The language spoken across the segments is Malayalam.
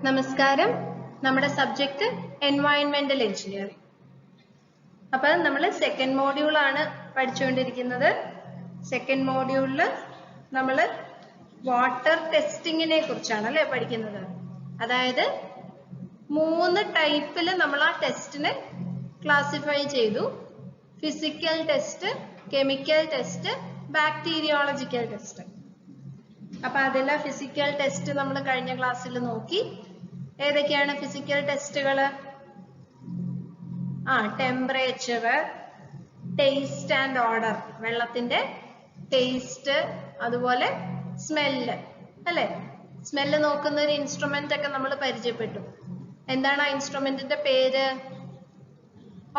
നമസ്കാരം. നമ്മുടെ സബ്ജക്ട് എൻവയോൺമെന്റൽ എഞ്ചിനീയറിംഗ്. അപ്പൊ നമ്മൾ സെക്കൻഡ് മോഡ്യൂൾ ആണ് പഠിച്ചുകൊണ്ടിരിക്കുന്നത്. സെക്കൻഡ് മോഡ്യൂളിൽ നമ്മൾ വാട്ടർ ടെസ്റ്റിങ്ങിനെ കുറിച്ചാണ് അല്ലെ പഠിക്കുന്നത്. അതായത് 3 ടൈപ്പിൽ നമ്മൾ ആ ടെസ്റ്റിനെ ക്ലാസിഫൈ ചെയ്തു. Physical test, chemical test, bacteriological test. അപ്പൊ അതിലെ ഫിസിക്കൽ ടെസ്റ്റ് നമ്മൾ കഴിഞ്ഞ ക്ലാസ്സിൽ നോക്കി. ഏതൊക്കെയാണ് ഫിസിക്കൽ ടെസ്റ്റുകൾ? ടെമ്പറേച്ചർ, ടേസ്റ്റ് ആൻഡ് ഓർഡർ, വെള്ളത്തിന്റെ ടേസ്റ്റ്, അതുപോലെ സ്മെല്ല് അല്ലെ. സ്മെല്ല് നോക്കുന്ന ഒരു ഇൻസ്ട്രുമെന്റ് ഒക്കെ നമ്മൾ പരിചയപ്പെട്ടു. എന്താണ് ആ ഇൻസ്ട്രുമെന്റിന്റെ പേര്?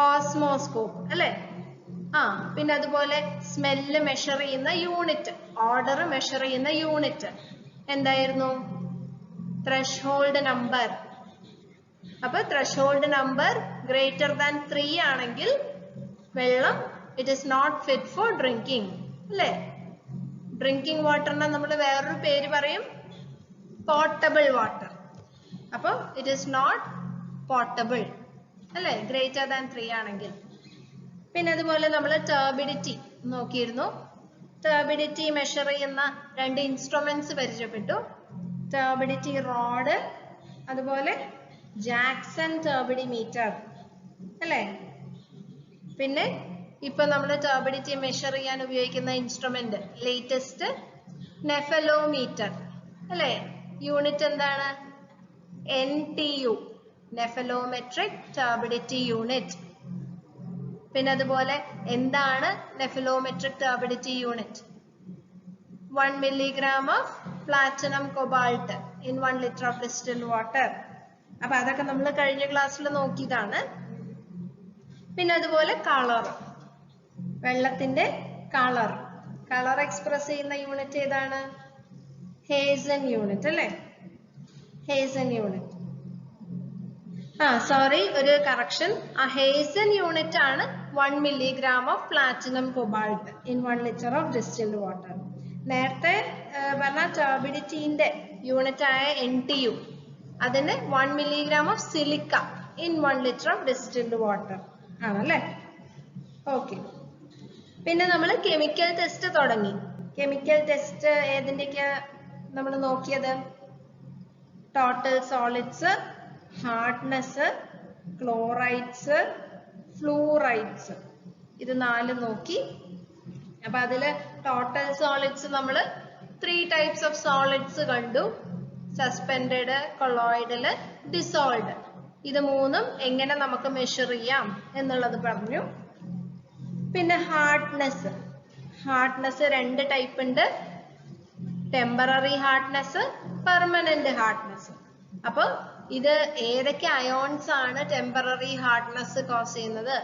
ഓസ്മോസ്കോപ്പ് അല്ലെ. പിന്നെ അതുപോലെ സ്മെല്ല് മെഷർ ചെയ്യുന്ന യൂണിറ്റ്, ഓർഡർ മെഷർ ചെയ്യുന്ന യൂണിറ്റ് എന്തായിരുന്നു? Threshold number. അപ്പൊ ത്രെഷ്ഹോൾഡ് നമ്പർ ഗ്രേറ്റർ ദാൻ 3 ആണെങ്കിൽ വെള്ളം it is not fit for drinking അല്ലെ. ഡ്രിങ്കിങ് വാട്ടറിനെ നമ്മൾ വേറൊരു പേര് പറയും, പോർട്ടബിൾ വാട്ടർ. അപ്പൊ ഇറ്റ് ഇസ് നോട്ട് പോർട്ടബിൾ അല്ലെ, ഗ്രേറ്റർ ദാൻ 3 ആണെങ്കിൽ. പിന്നെ അതുപോലെ നമ്മൾ ടർബിഡിറ്റി നോക്കിയിരുന്നു. ടർബിഡിറ്റി മെഷർ ചെയ്യുന്ന 2 ഇൻസ്ട്രുമെന്റ്സ് പരിചയപ്പെട്ടു. ടർബിഡിറ്റി റോഡ്, അതുപോലെ ജാക്സൺ ടർബിഡിമീറ്റർ അല്ലെ. പിന്നെ ഇപ്പൊ നമ്മൾ ടർബിഡിറ്റി മെഷർ ചെയ്യാൻ ഉപയോഗിക്കുന്ന ഇൻസ്ട്രുമെന്റ് ലേറ്റസ്റ്റ് നെഫലോമീറ്റർ അല്ലെ. യൂണിറ്റ് എന്താണ്? NTU, nephelometric turbidity unit. പിന്നെ അതുപോലെ എന്താണ് nephelometric turbidity unit? 1 milligram of platinum cobalt in 1 liter of distilled water. അപ്പൊ അതൊക്കെ നമ്മൾ കഴിഞ്ഞ ക്ലാസ്സിൽ നോക്കിയതാണ്. പിന്നെ അതുപോലെ കളർ, വെള്ളത്തിന്റെ കളർ. കളർ എക്സ്പ്രസ് ചെയ്യുന്ന യൂണിറ്റ് ഏതാണ്? ഹേസൻ യൂണിറ്റ് അല്ലെ. Hessen unit. സോറി, ഒരു കറക്ഷൻ. ആ ഹേസൻ യൂണിറ്റ് ആണ് 1 milligram of platinum cobalt in 1 liter of distilled water. നേരത്തെ പറഞ്ഞ ടർബിഡിറ്റിന്റെ യൂണിറ്റ് ആയ NTU, അതിന് 1 milligram of silica in 1 liter of distilled water ആണല്ലേ. ഓക്കെ. പിന്നെ നമ്മൾ കെമിക്കൽ ടെസ്റ്റ് തുടങ്ങി. കെമിക്കൽ ടെസ്റ്റ് ഏതിന്റെയൊക്കെ നമ്മൾ നോക്കിയത്? Total solids, hardness, chlorides, fluorides, ഇത് 4 നോക്കി. അപ്പൊ അതില് ടോട്ടൽ സോളിഡ്സ് നമ്മൾ 3 ടൈപ്സ് ഓഫ് സോളിഡ്സ് കണ്ടു. Suspended, colloidal, dissolved. ഇത് 3ഉം എങ്ങനെ നമുക്ക് മെഷർ ചെയ്യാം എന്നുള്ളത് പറഞ്ഞു. പിന്നെ ഹാർഡ്നെസ്. ഹാർഡ്നെസ് 2 ടൈപ്പ് ഉണ്ട്. Temporary hardness, permanent hardness. അപ്പൊ ഇത് ഏതൊക്കെ അയോൺസ് ആണ് ടെമ്പററി ഹാർഡ്നെസ് കോസ് ചെയ്യുന്നത്,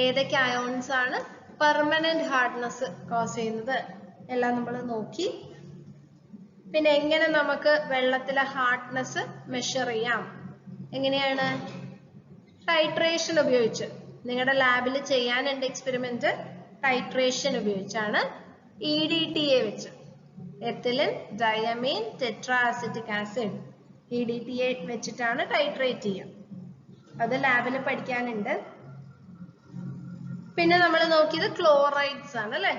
ഏതൊക്കെ അയോൺസ് ആണ് പെർമനന്റ് ഹാർഡ്നെസ് കോസ് ചെയ്യുന്നത് എല്ലാം നമ്മൾ നോക്കി. പിന്നെ എങ്ങനെ നമുക്ക് വെള്ളത്തിലെ ഹാർഡ്നെസ് മെഷർ ചെയ്യാം? എങ്ങനെയാണ്? ടൈട്രേഷൻ ഉപയോഗിച്ച്. നിങ്ങളുടെ ലാബിൽ ചെയ്യാനുണ്ട് എക്സ്പെരിമെന്റ്. ടൈട്രേഷൻ ഉപയോഗിച്ചാണ്. EDTA വെച്ച്, ethylene diamine tetra acetic acid, EDTA വെച്ചിട്ടാണ് ടൈട്രേറ്റ് ചെയ്യുക. അത് ലാബിൽ പഠിക്കാനുണ്ട്. പിന്നെ നമ്മൾ നോക്കിയത് ക്ലോറൈഡ്സ് ആണ് അല്ലെ.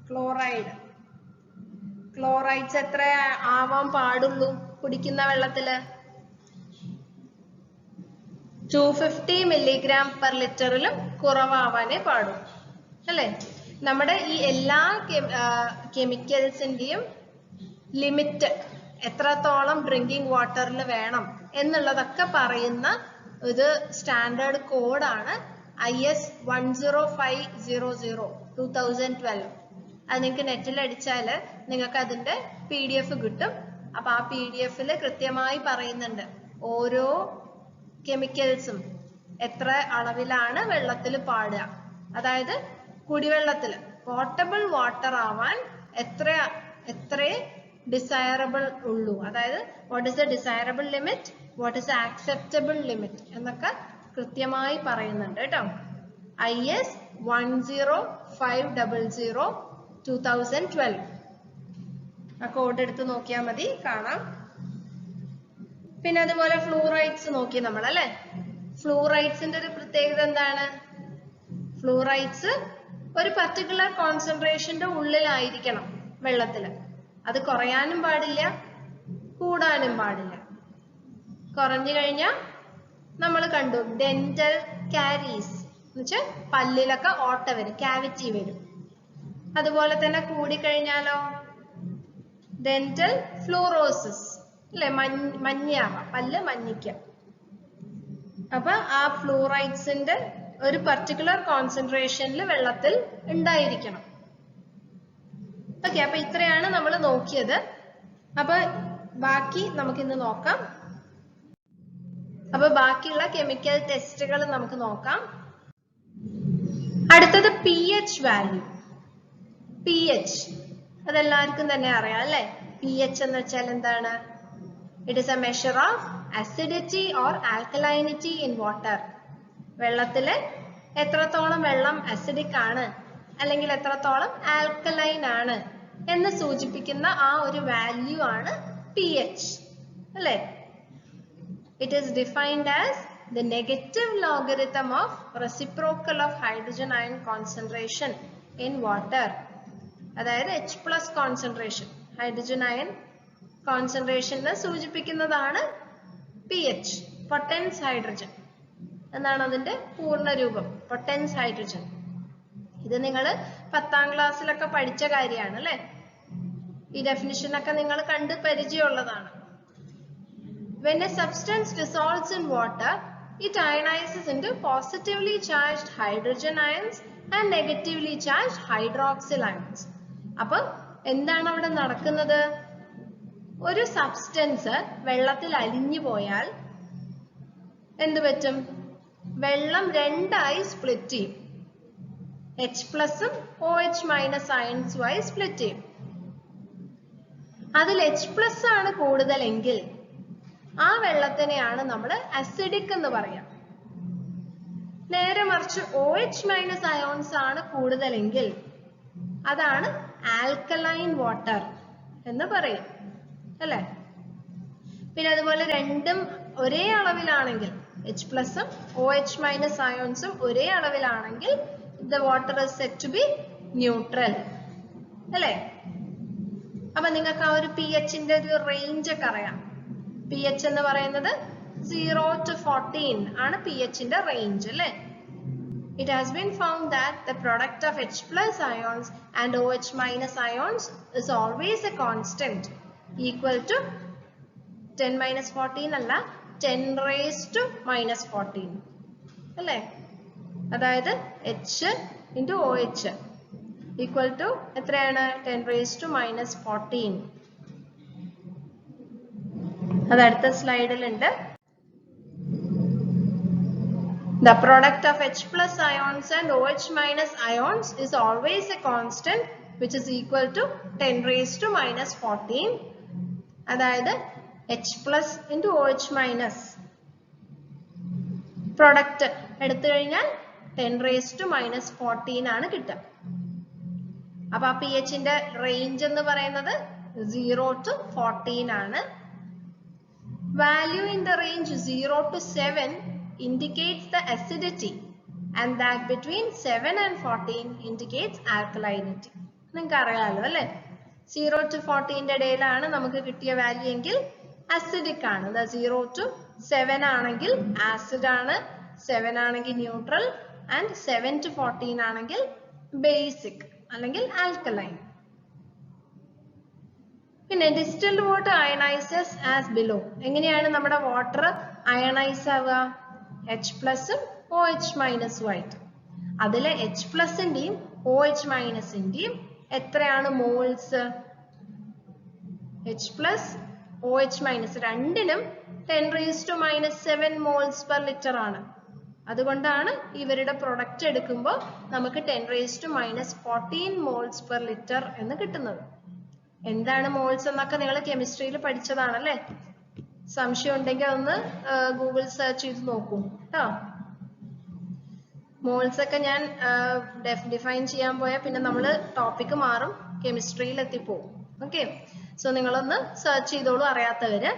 ക്ലോറൈഡ്. ക്ലോറൈഡ്സ് എത്ര ആവാൻ പാടുള്ളൂ കുടിക്കുന്ന വെള്ളത്തില്? 250 milligram per ലിറ്ററിലും കുറവാവാനേ പാടുള്ളൂ അല്ലെ. നമ്മുടെ ഈ എല്ലാ കെമിക്കൽസിന്റെയും ലിമിറ്റ്, എത്രത്തോളം ഡ്രിങ്കിങ് വാട്ടറിൽ വേണം എന്നുള്ളതൊക്കെ പറയുന്ന ഒരു സ്റ്റാൻഡേർഡ് കോഡാണ് IS 10500 2012. അത് നിങ്ങൾക്ക് നെറ്റിൽ അടിച്ചാൽ നിങ്ങൾക്ക് അതിന്റെ PDF കിട്ടും. അപ്പൊ ആ PDF കൃത്യമായി പറയുന്നുണ്ട് ഓരോ കെമിക്കൽസും എത്ര അളവിലാണ് വെള്ളത്തിൽ പാടുക. അതായത് കുടിവെള്ളത്തിൽ പോർട്ടബിൾ വാട്ടർ ആവാൻ എത്ര ഡിസൈറബിൾ ഉള്ളൂ. അതായത് what is the desirable limit, what is the acceptable limit എന്നൊക്കെ കൃത്യമായി പറയുന്നുണ്ട് കേട്ടോ. IS 10500 2012. ആ കോഡ് എടുത്ത് നോക്കിയാൽ മതി, കാണാം. പിന്നെ അതുപോലെ ഫ്ലൂറൈഡ്സ് നോക്കി നമ്മൾ അല്ലെ. ഫ്ലൂറൈഡ്സിന്റെ ഒരു പ്രത്യേകത എന്താണ്? ഫ്ലൂറൈഡ്സ് ഒരു പർട്ടിക്കുലർ കോൺസെൻട്രേഷന്റെ ഉള്ളിലായിരിക്കണം വെള്ളത്തില്. അത് കുറയാനും പാടില്ല, കൂടാനും പാടില്ല. കുറഞ്ഞു കഴിഞ്ഞാൽ നമ്മൾ കണ്ടു ഡെന്റൽ കാരീസ് എന്നുവെച്ചാൽ പല്ലിലൊക്കെ ഓട്ട വരും, കാവിറ്റി വരും. അതുപോലെ തന്നെ കൂടിക്കഴിഞ്ഞാലോ ഡെന്റൽ ഫ്ലൂറോസിസ് അല്ലെ, മഞ്ഞയാവാം, പല്ല് മഞ്ഞിക്കാം. അപ്പൊ ആ ഫ്ലൂറൈഡ്സിന്റെ ഒരു പർട്ടിക്കുലർ കോൺസെൻട്രേഷനിൽ വെള്ളത്തിൽ ഉണ്ടായിരിക്കണം. ഓക്കെ, അപ്പൊ ഇത്രയാണ് നമ്മൾ നോക്കിയത്. അപ്പൊ ബാക്കി നമുക്കിന്ന് നോക്കാം. അപ്പൊ ബാക്കിയുള്ള കെമിക്കൽ ടെസ്റ്റുകൾ നമുക്ക് നോക്കാം. അടുത്തത് pH വാല്യൂ. pH അതെല്ലാവർക്കും തന്നെ അറിയാം അല്ലെ. pH എന്ന് വെച്ചാൽ എന്താണ്? It is A measure of acidity or alkalinity in water. വെള്ളത്തില് എത്രത്തോളം വെള്ളം അസിഡിക് ആണ് അല്ലെങ്കിൽ എത്രത്തോളം ആൽക്കലൈൻ ആണ് എന്ന് സൂചിപ്പിക്കുന്ന ആ ഒരു വാല്യൂ ആണ് pH അല്ലെ. It is defined as the negative logarithm of reciprocal of hydrogen ion concentration in water. അതായത് H+ concentration, hydrogen ion concentration സൂചിപ്പിക്കുന്നതാണ് pH, potence hydrogen എന്നാണ് അതിന്റെ പൂർണ്ണ രൂപം, potence hydrogen. ഇത് നിങ്ങൾ 10ാം ക്ലാസ്സിലൊക്കെ പഠിച്ച കാര്യമാണ് അല്ലെ. ഈ ഡെഫിനിഷൻ ഒക്കെ നിങ്ങൾ കണ്ട് പരിചയമുള്ളതാണ്. When a substance dissolves in water, it ionizes into positively charged hydrogen ions and negatively charged hydroxyl ions. അപ്പോൾ എന്താണ് അവിടെ നടക്കുന്നത്? ഒരു സബ്സ്റ്റൻസ് വെള്ളത്തിൽ അലിഞ്ഞു പോയാൽ എന്ത് പറ്റും? വെള്ളം രണ്ടായി സ്പ്ലിറ്റ് ചെയ്യും. H+ഉം OH- അയൺസുമായി സ്പ്ലിറ്റ് ചെയ്യും. അതിൽ H+ ആണ് കൂടുതലെങ്കിൽ ആ വെള്ളത്തിനെയാണ് നമ്മൾ അസിഡിക് എന്ന് പറയാം. നേരെ മറിച്ച് OH- അയോൺസ് ആണ് കൂടുതലെങ്കിൽ അതാണ് ആൽക്കലൈൻ വാട്ടർ എന്ന് പറയും അല്ലെ. പിന്നെ അതുപോലെ രണ്ടും ഒരേ അളവിലാണെങ്കിൽ, H+ഉം OH- അയോൺസും ഒരേ അളവിലാണെങ്കിൽ the water is said to be neutral അല്ലെ. അപ്പൊ നിങ്ങൾക്ക് ആ ഒരു pHന്റെ ഒരു റേഞ്ച് ഒക്കെ അറിയാം. pH എന്ന് പറയുന്നത് 0 to 14 ആണ് pHന്റെ റേഞ്ച് അല്ലെ. It has been found that the product of H+ ions and OH- ions is always a constant equal to 10 - 14 അല്ല, 10⁻⁻14 അല്ലെ. അതായത് H into OH equal to എത്രയാണ്? 10⁻⁻14. അത് അടുത്ത സ്ലൈഡിൽ ഉണ്ട്. The product of H+ ions and OH- ions is always a constant which is equal to 10⁻⁻14. അതായത് H+ into OH- product എടുത്തു കഴിഞ്ഞാൽ 10⁻⁻14 ആണ് കിട്ടുക. അപ്പൊ ആ pHന്റെ റേഞ്ച് എന്ന് പറയുന്നത് 0 to 14 ആണ്. Value in the range 0 to 7 indicates the acidity and that between 7 and 14 indicates alkalinity. നിങ്ങൾക്ക് അറിയാലോ അല്ലെ. 0 to 14 ഇടയിലാണ് നമുക്ക് കിട്ടിയ വാല്യൂ എങ്കിൽ അസിഡിക് ആണ്. 0 to 7 ആണെങ്കിൽ ആസിഡ് ആണ്, 7 ആണെങ്കിൽ ന്യൂട്രൽ ആൻഡ് 7 to 14 ആണെങ്കിൽ ബേസിക് അല്ലെങ്കിൽ ആൽക്കലൈൻ. പിന്നെ ഡിസ്റ്റിൽഡ് വാട്ടർ അയണൈസസ് ആസ് ബിലോ. എങ്ങനെയാണ് നമ്മുടെ വാട്ടർ അയണൈസ് ആവുക? H+ഉം OH- ആയിട്ട്. അതിലെ H+ന്റെയും OH- എത്രയാണ് മോൾസ്? H+, OH- രണ്ടിനും 10⁻⁻7 മോൾസ് പെർ ലിറ്റർ ആണ്. അതുകൊണ്ടാണ് ഇവരുടെ പ്രൊഡക്റ്റ് എടുക്കുമ്പോൾ നമുക്ക് 10⁻⁻14 മോൾസ് പെർ ലിറ്റർ എന്ന് കിട്ടുന്നത്. എന്താണ് മോൾസ് എന്നൊക്കെ നിങ്ങൾ കെമിസ്ട്രിയിൽ പഠിച്ചതാണല്ലേ. സംശയം ഉണ്ടെങ്കിൽ ഒന്ന് ഗൂഗിൾ സെർച്ച് ചെയ്ത് നോക്കൂ കേട്ടോ. മോൾസ് ഒക്കെ ഞാൻ ഡിഫൈൻ ചെയ്യാൻ പോയാൽ പിന്നെ നമ്മൾ ടോപ്പിക് മാറും, കെമിസ്ട്രിയിൽ എത്തിപ്പോവും. ഓക്കെ, സോ നിങ്ങളൊന്ന് സെർച്ച് ചെയ്തോളൂ അറിയാത്തവര്.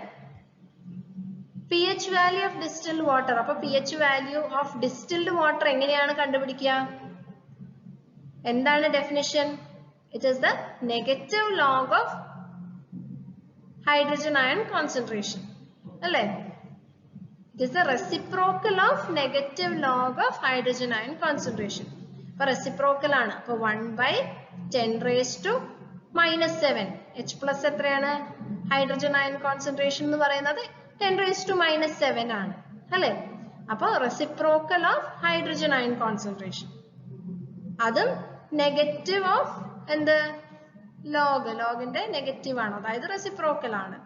pH value of distilled water. അപ്പോൾ pH value of distilled water എങ്ങനെയാണ് കണ്ടുപിടിക്കുക? എന്താണ് definition? It is the negative log of hydrogen ion concentration. അല്ലേ? It is the reciprocal of negative log of hydrogen ion concentration. അപ്പോൾ reciprocal ആണ്. അപ്പോൾ 1/10 raised to -7. H plus എത്രയാണ്? ഹൈഡ്രജൻ അയൺ കോൺസെൻട്രേഷൻ എന്ന് പറയുന്നത് 10 raised to -7 ആണ്. അല്ലേ? അപ്പോൾ reciprocal of hydrogen ion concentration. അതും നെഗറ്റീവ് ഓഫ് എന്ത്? ലോഗിന്റെ നെഗറ്റീവ് ആണ്, അതായത് റെസിപ്രോക്കൽ ആണ്.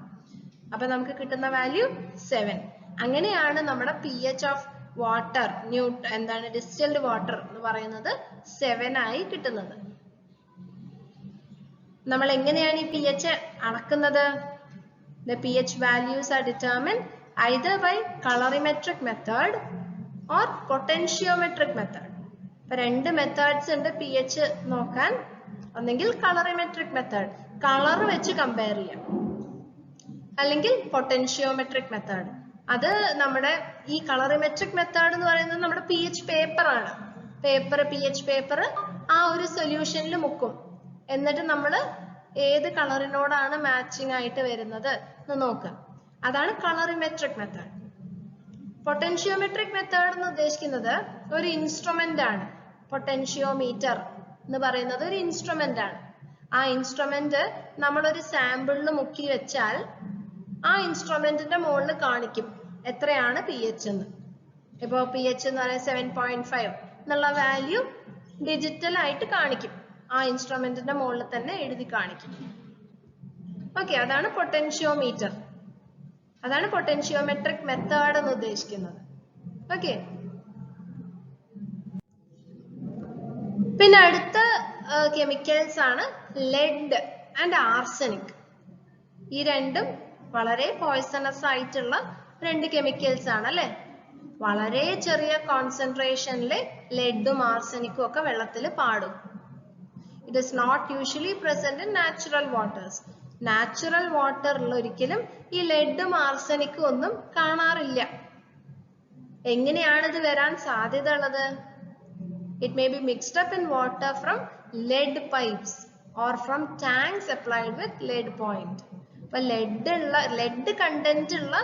അപ്പൊ നമുക്ക് കിട്ടുന്ന വാല്യൂ 7. അങ്ങനെയാണ് നമ്മുടെ pH ഓഫ് വാട്ടർ എന്താണ് ഡിസ്റ്റിൽഡ് വാട്ടർ എന്ന് പറയുന്നത് 7 ആയി കിട്ടുന്നത്. നമ്മൾ എങ്ങനെയാണ് ഈ pH അളക്കുന്നത്? The pH values are determined either by colorimetric method or potentiometric method. ഇപ്പൊ രണ്ട് മെത്തേഡ്സ് ഉണ്ട് pH നോക്കാൻ. ഒന്നെങ്കിൽ കളറിമെട്രിക് മെത്തേഡ്, കളർ വെച്ച് കമ്പയർ ചെയ്യാം, അല്ലെങ്കിൽ പൊട്ടൻഷ്യോമെട്രിക് മെത്തേഡ്. അത് നമ്മുടെ ഈ കളറിമെട്രിക് മെത്തേഡ് എന്ന് പറയുന്നത് നമ്മുടെ pH പേപ്പർ ആണ്. pH പേപ്പർ ആ ഒരു സൊല്യൂഷനിൽ മുക്കും. എന്നിട്ട് നമ്മൾ ഏത് കളറിനോടാണ് മാച്ചിങ് ആയിട്ട് വരുന്നത് എന്ന് നോക്കുക. അതാണ് കളറിമെട്രിക് മെത്തേഡ്. പൊട്ടൻഷ്യോമെട്രിക് മെത്തേഡ് എന്ന് ഉദ്ദേശിക്കുന്നത് ഒരു ഇൻസ്ട്രുമെന്റ് ആണ്. പൊട്ടൻഷ്യോമീറ്റർ എന്ന് പറയുന്നത് ഒരു ഇൻസ്ട്രുമെന്റ് ആണ്. ആ ഇൻസ്ട്രുമെന്റ് നമ്മളൊരു സാമ്പിളിൽ മുക്കി വെച്ചാൽ ആ ഇൻസ്ട്രുമെന്റിന്റെ മുകളിൽ കാണിക്കും എത്രയാണ് pH എന്ന്. ഇപ്പോ pH എന്ന് പറയുന്നത് 7.5 എന്നുള്ള വാല്യൂ ഡിജിറ്റൽ ആയിട്ട് കാണിക്കും. ആ ഇൻസ്ട്രുമെന്റിന്റെ മുകളിൽ തന്നെ എഴുതി കാണിക്കും. ഓക്കെ, അതാണ് പൊട്ടൻഷ്യോമീറ്റർ. അതാണ് പൊട്ടൻഷ്യോമെട്രിക് മെത്തേഡ് എന്ന് ഉദ്ദേശിക്കുന്നത്. ഓക്കെ, പിന്നെ അടുത്ത കെമിക്കൽസ് ആണ് ലെഡ് ആൻഡ് ആർസനിക്. ഈ രണ്ടും വളരെ പോയ്സണസ് ആയിട്ടുള്ള രണ്ട് കെമിക്കൽസ് ആണ് അല്ലെ. വളരെ ചെറിയ കോൺസെൻട്രേഷനിൽ ലെഡും ആർസനിക്കും ഒക്കെ വെള്ളത്തിൽ പാടും. It is not usually present in natural waters. Natural വാട്ടറിൽ ഒരിക്കലും ഈ ലെഡും ആർസനിക്കും ഒന്നും കാണാറില്ല. എങ്ങനെയാണ് ഇത് വരാൻ സാധ്യത ഉള്ളത്? It may be mixed up in water from lead pipes or from tanks applied with lead point. അപ്പോൾ ലെഡ് കണ്ടന്റ് ഉള്ള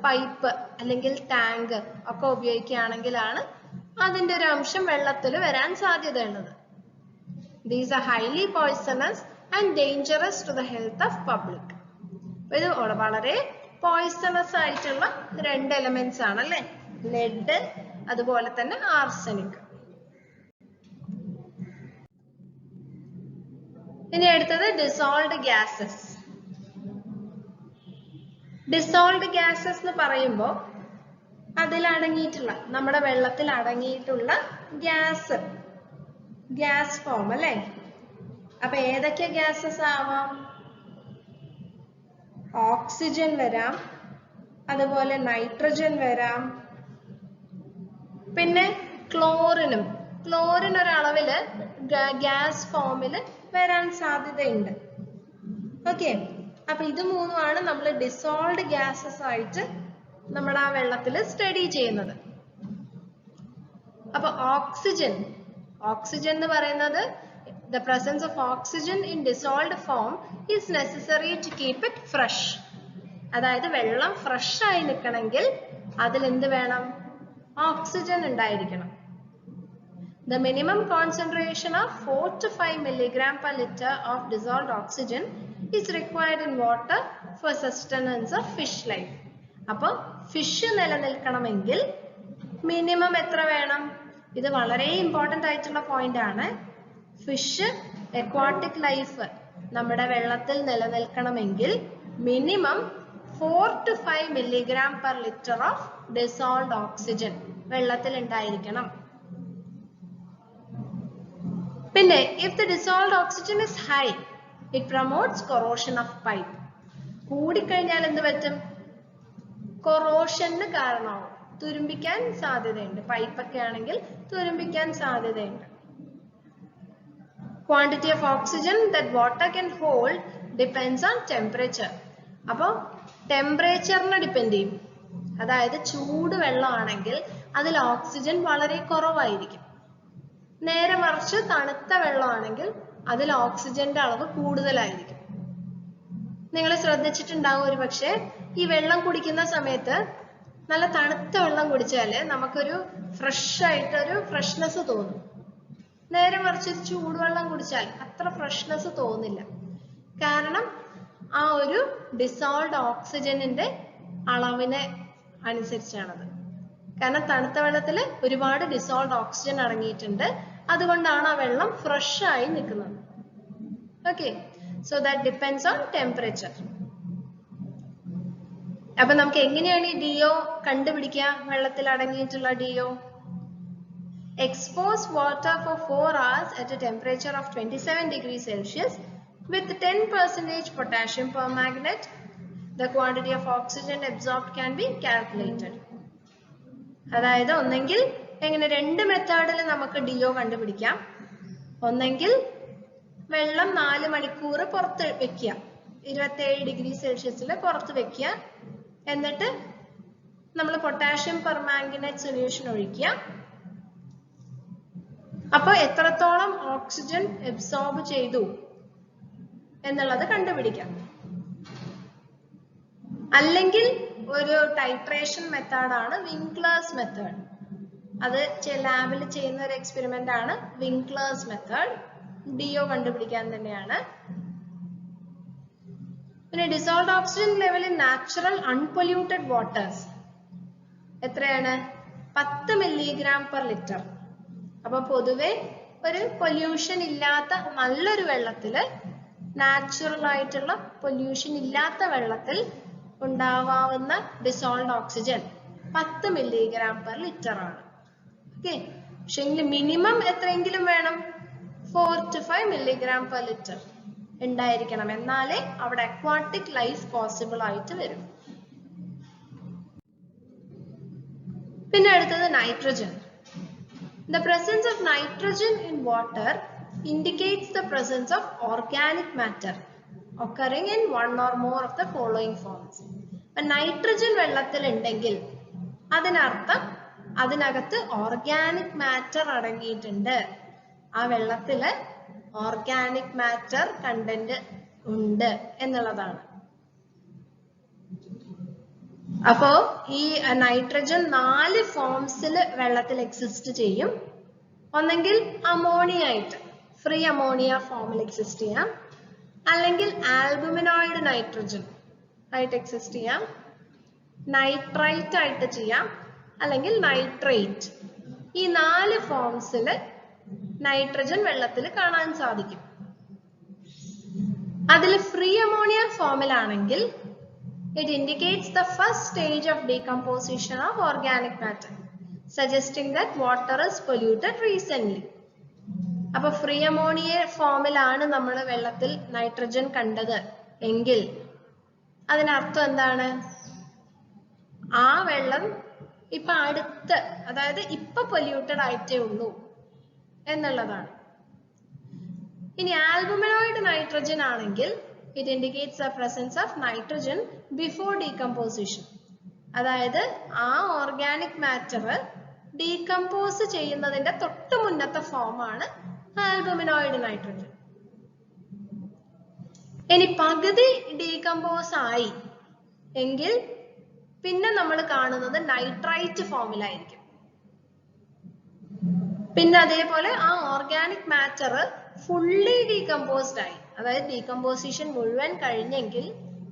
പൈപ്പ് അല്ലെങ്കിൽ ടാങ്ക് ഒക്കെ ഉപയോഗിക്കുകയാണെങ്കിലാണ് അതിന്റെ ഒരു അംശം വെള്ളത്തിൽ വരാൻ സാധ്യതയുള്ളത്. These are highly poisonous and dangerous to the health of public. ഇത് വളരെ പോയ്സണസ് ആയിട്ടുള്ള രണ്ട് എലമെന്റ്സ് ആണ് അല്ലെ, ലെഡ് അതുപോലെ തന്നെ ആർസനിക്. ഇനി അടുത്തത് ഡിസോൾവ്ഡ് ഗ്യാസസ്. ഡിസോൾവ്ഡ് ഗ്യാസസ് എന്ന് പറയുമ്പോൾ അതിൽ അടങ്ങിയിട്ടുള്ള നമ്മുടെ വെള്ളത്തിൽ അടങ്ങിയിട്ടുള്ള ഗ്യാസ് ഫോം അല്ലെ. അപ്പൊ ഏതൊക്കെ ഗ്യാസസ് ആവാം? ഓക്സിജൻ വരാം, അതുപോലെ നൈട്രജൻ വരാം, പിന്നെ ക്ലോറിൻ ഒരളവില് ഗ്യാസ് ഫോമിൽ വരാൻ സാധ്യതയുണ്ട്. ഓക്കെ, അപ്പൊ ഇത് മൂന്നുമാണ് നമ്മൾ ഡിസോൾവ്ഡ് ഗ്യാസസ് ആയിട്ട് നമ്മുടെ ആ വെള്ളത്തിൽ സ്റ്റഡി ചെയ്യുന്നത്. അപ്പൊ ഓക്സിജൻ എന്ന് പറയുന്നത് the presence of oxygen in dissolved form is necessary to keep it fresh. അതായത് വെള്ളം ഫ്രഷ് ആയി നിൽക്കണമെങ്കിൽ അതിൽ എന്ത് വേണം? ഓക്സിജൻ ഉണ്ടായിരിക്കണം. The minimum concentration of 4 to 5 milligram per liter of dissolved oxygen is required in water for sustenance of fish life. അപ്പോൾ ഫിഷ് നിലനിൽക്കണമെങ്കിൽ മിനിമം എത്ര വേണം? ഇത് വളരെ ഇമ്പോർട്ടന്റ് ആയിട്ടുള്ള പോയിന്റ് ആണ്. ഫിഷ് അക്വാട്ടിക് ലൈഫ് നമ്മുടെ വെള്ളത്തിൽ നിലനിൽക്കണമെങ്കിൽ minimum 4 to 5 milligram per liter of dissolved oxygen വെള്ളത്തിൽ ഉണ്ടായിരിക്കണം. പിന്നെ if the dissolved oxygen is high, it promotes corrosion of pipe. കൂടിക്കഴിഞ്ഞാൽ എന്ത് പറ്റും? കൊറോഷന് കാരണമാവും, തുരുമ്പിക്കാൻ സാധ്യതയുണ്ട്. പൈപ്പൊക്കെ ആണെങ്കിൽ തുരുമ്പിക്കാൻ സാധ്യതയുണ്ട്. Quantity of oxygen that water can hold depends on temperature. അപ്പോൾ ടെമ്പറേച്ചറിനെ ഡിപ്പെൻഡ് ചെയ്യും. അതായത് ചൂട് വെള്ളമാണെങ്കിൽ അതിൽ ഓക്സിജൻ വളരെ കുറവായിരിക്കും. നേരെ മറിച്ച് തണുത്ത വെള്ളമാണെങ്കിൽ അതിൽ ഓക്സിജന്റെ അളവ് കൂടുതലായിരിക്കും. നിങ്ങൾ ശ്രദ്ധിച്ചിട്ടുണ്ടാവും ഒരു പക്ഷെ ഈ വെള്ളം കുടിക്കുന്ന സമയത്ത് നല്ല തണുത്ത വെള്ളം കുടിച്ചാല് നമുക്കൊരു ഫ്രഷ് ഫ്രഷ്നെസ് തോന്നും. നേരെ മറിച്ച് ചൂടുവെള്ളം കുടിച്ചാൽ അത്ര ഫ്രഷ്നെസ് തോന്നില്ല. കാരണം ആ ഒരു ഡിസോൾവ്ഡ് ഓക്സിജനിന്റെ അളവിനെ അനുസരിച്ചാണത്. കാരണം തണുത്ത വെള്ളത്തിൽ ഒരുപാട് ഡിസോൾവ്ഡ് ഓക്സിജൻ അടങ്ങിയിട്ടുണ്ട്. അതുകൊണ്ടാണ് ആ വെള്ളം ഫ്രഷ് ആയി നിൽക്കുന്നത്. Okay, so that depends on temperature. അപ്പൊ നമുക്ക് എങ്ങനെയാണ് ഈ DO കണ്ടുപിടിക്കുക? വെള്ളത്തിൽ അടങ്ങിയിട്ടുള്ള DO. Expose water for 4 hours at a temperature of 27 degrees Celsius with 10% potassium permanganate. The quantity of oxygen absorbed can be calculated. അതായത് ഒന്നെങ്കിൽ എങ്ങനെ രണ്ട് മെത്തേഡിൽ നമുക്ക് DO കണ്ടുപിടിക്കാം. ഒന്നെങ്കിൽ വെള്ളം 4 മണിക്കൂർ പുറത്ത് വെക്കുക, 27 ഡിഗ്രി സെൽഷ്യസിൽ പുറത്ത് വെക്കുക. എന്നിട്ട് നമ്മൾ പൊട്ടാഷ്യം പെർമാംഗനേറ്റ് സൊല്യൂഷൻ ഒഴിക്കുക. അപ്പൊ എത്രത്തോളം ഓക്സിജൻ അബ്സോർബ് ചെയ്തു എന്നുള്ളത് കണ്ടുപിടിക്കാം. അല്ലെങ്കിൽ ഒരു ടൈട്രേഷൻ മെത്തേഡാണ് വിൻക്ലേഴ്സ് മെത്തേഡ്. അത് ലാബിൽ ചെയ്യുന്ന ഒരു എക്സ്പെരിമെന്റ് ആണ് വിൻക്ലേഴ്സ് മെത്തേഡ്. DO കണ്ടുപിടിക്കാൻ തന്നെയാണ്. പിന്നെ dissolved oxygen level in natural unpolluted waters എത്രയാണ്? 10 mg/L. അപ്പൊ പൊതുവെ ഒരു പൊല്യൂഷൻ ഇല്ലാത്ത നല്ലൊരു വെള്ളത്തില്, നാച്ചുറൽ ആയിട്ടുള്ള പൊല്യൂഷൻ ഇല്ലാത്ത വെള്ളത്തിൽ ഉണ്ടാവാവുന്ന ഡിസോൾവ്ഡ് ഓക്സിജൻ 10 mg/L ആണ്. ഓക്കെ, പക്ഷെ മിനിമം എത്രയെങ്കിലും വേണം? 4 to 5 mg/L ഉണ്ടായിരിക്കണം. എന്നാലേ അവിടെ അക്വാട്ടിക് ലൈഫ് പോസിബിൾ ആയിട്ട് വരും. പിന്നെ അടുത്തത് nitrogen. The presence of nitrogen in water indicates the presence of organic matter occurring in one or more of the following forms. Nitrogen വെള്ളത്തിൽ ഉണ്ടെങ്കിൽ അതിനർത്ഥം അതിനകത്ത് ഓർഗാനിക് മാറ്റർ അടങ്ങിയിട്ടുണ്ട്. ആ വെള്ളത്തില് ഓർഗാനിക് മാറ്റർ കണ്ടന്റ് ഉണ്ട് എന്നുള്ളതാണ്. അപ്പോ ഈ നൈട്രജൻ 4 ഫോംസിൽ വെള്ളത്തിൽ എക്സിസ്റ്റ് ചെയ്യും. ഒന്നെങ്കിൽ അമോണിയ ആയിട്ട്, ഫ്രീ അമോണിയ ഫോമിൽ എക്സിസ്റ്റ് ചെയ്യാം. അല്ലെങ്കിൽ ആൽബുമിനോയിഡ് നൈട്രജൻ ആയിട്ട് എക്സിസ്റ്റ് ചെയ്യാം. നൈട്രൈറ്റ് ആയിട്ട് ചെയ്യാം. അല്ലെങ്കിൽ നൈട്രേറ്റ്. ഈ 4 ഫോംസിൽ നൈട്രജൻ വെള്ളത്തിൽ കാണാൻ സാധിക്കും. അതിൽ ഫ്രീ അമോണിയ ഫോമിലാണെങ്കിൽ it indicates the first stage of decomposition of organic matter, suggesting that water is polluted recently. അപ്പൊ ഫ്രീ അമോണിയ ഫോമിലാണ് നമ്മൾ വെള്ളത്തിൽ നൈട്രജൻ കണ്ടത് എങ്കിൽ അതിനർത്ഥം എന്താണ്? ആ വെള്ളം ഇപ്പൊ അടുത്ത്, അതായത് ഇപ്പൊ പൊല്യൂട്ടഡ് ആയിട്ടേ ഉള്ളൂ എന്നുള്ളതാണ്. ഇനി ആൽബുമിനോയിഡ് നൈട്രജൻ ആണെങ്കിൽ it indicates the presence of nitrogen before decomposition. അതായത് ആ ഓർഗാനിക് മാറ്റർ ഡീകമ്പോസ് ചെയ്യുന്നതിന്റെ തൊട്ട് മുന്നത്തെ ഫോമാണ് ആൽബുമിനോയിഡ് നൈട്രജൻ. ഇനി പകുതി ഡീകമ്പോസ് ആയി എങ്കിൽ പിന്നെ നമ്മൾ കാണുന്നത് നൈട്രൈറ്റ് ഫോമിലായിരിക്കും. പിന്നെ അതേപോലെ ആ ഓർഗാനിക് മാറ്റർ ഫുള്ളി ഡീകമ്പോസ്ഡ് ആയി, അതായത് ഡീകമ്പോസിഷൻ മുഴുവൻ കഴിഞ്ഞെങ്കിൽ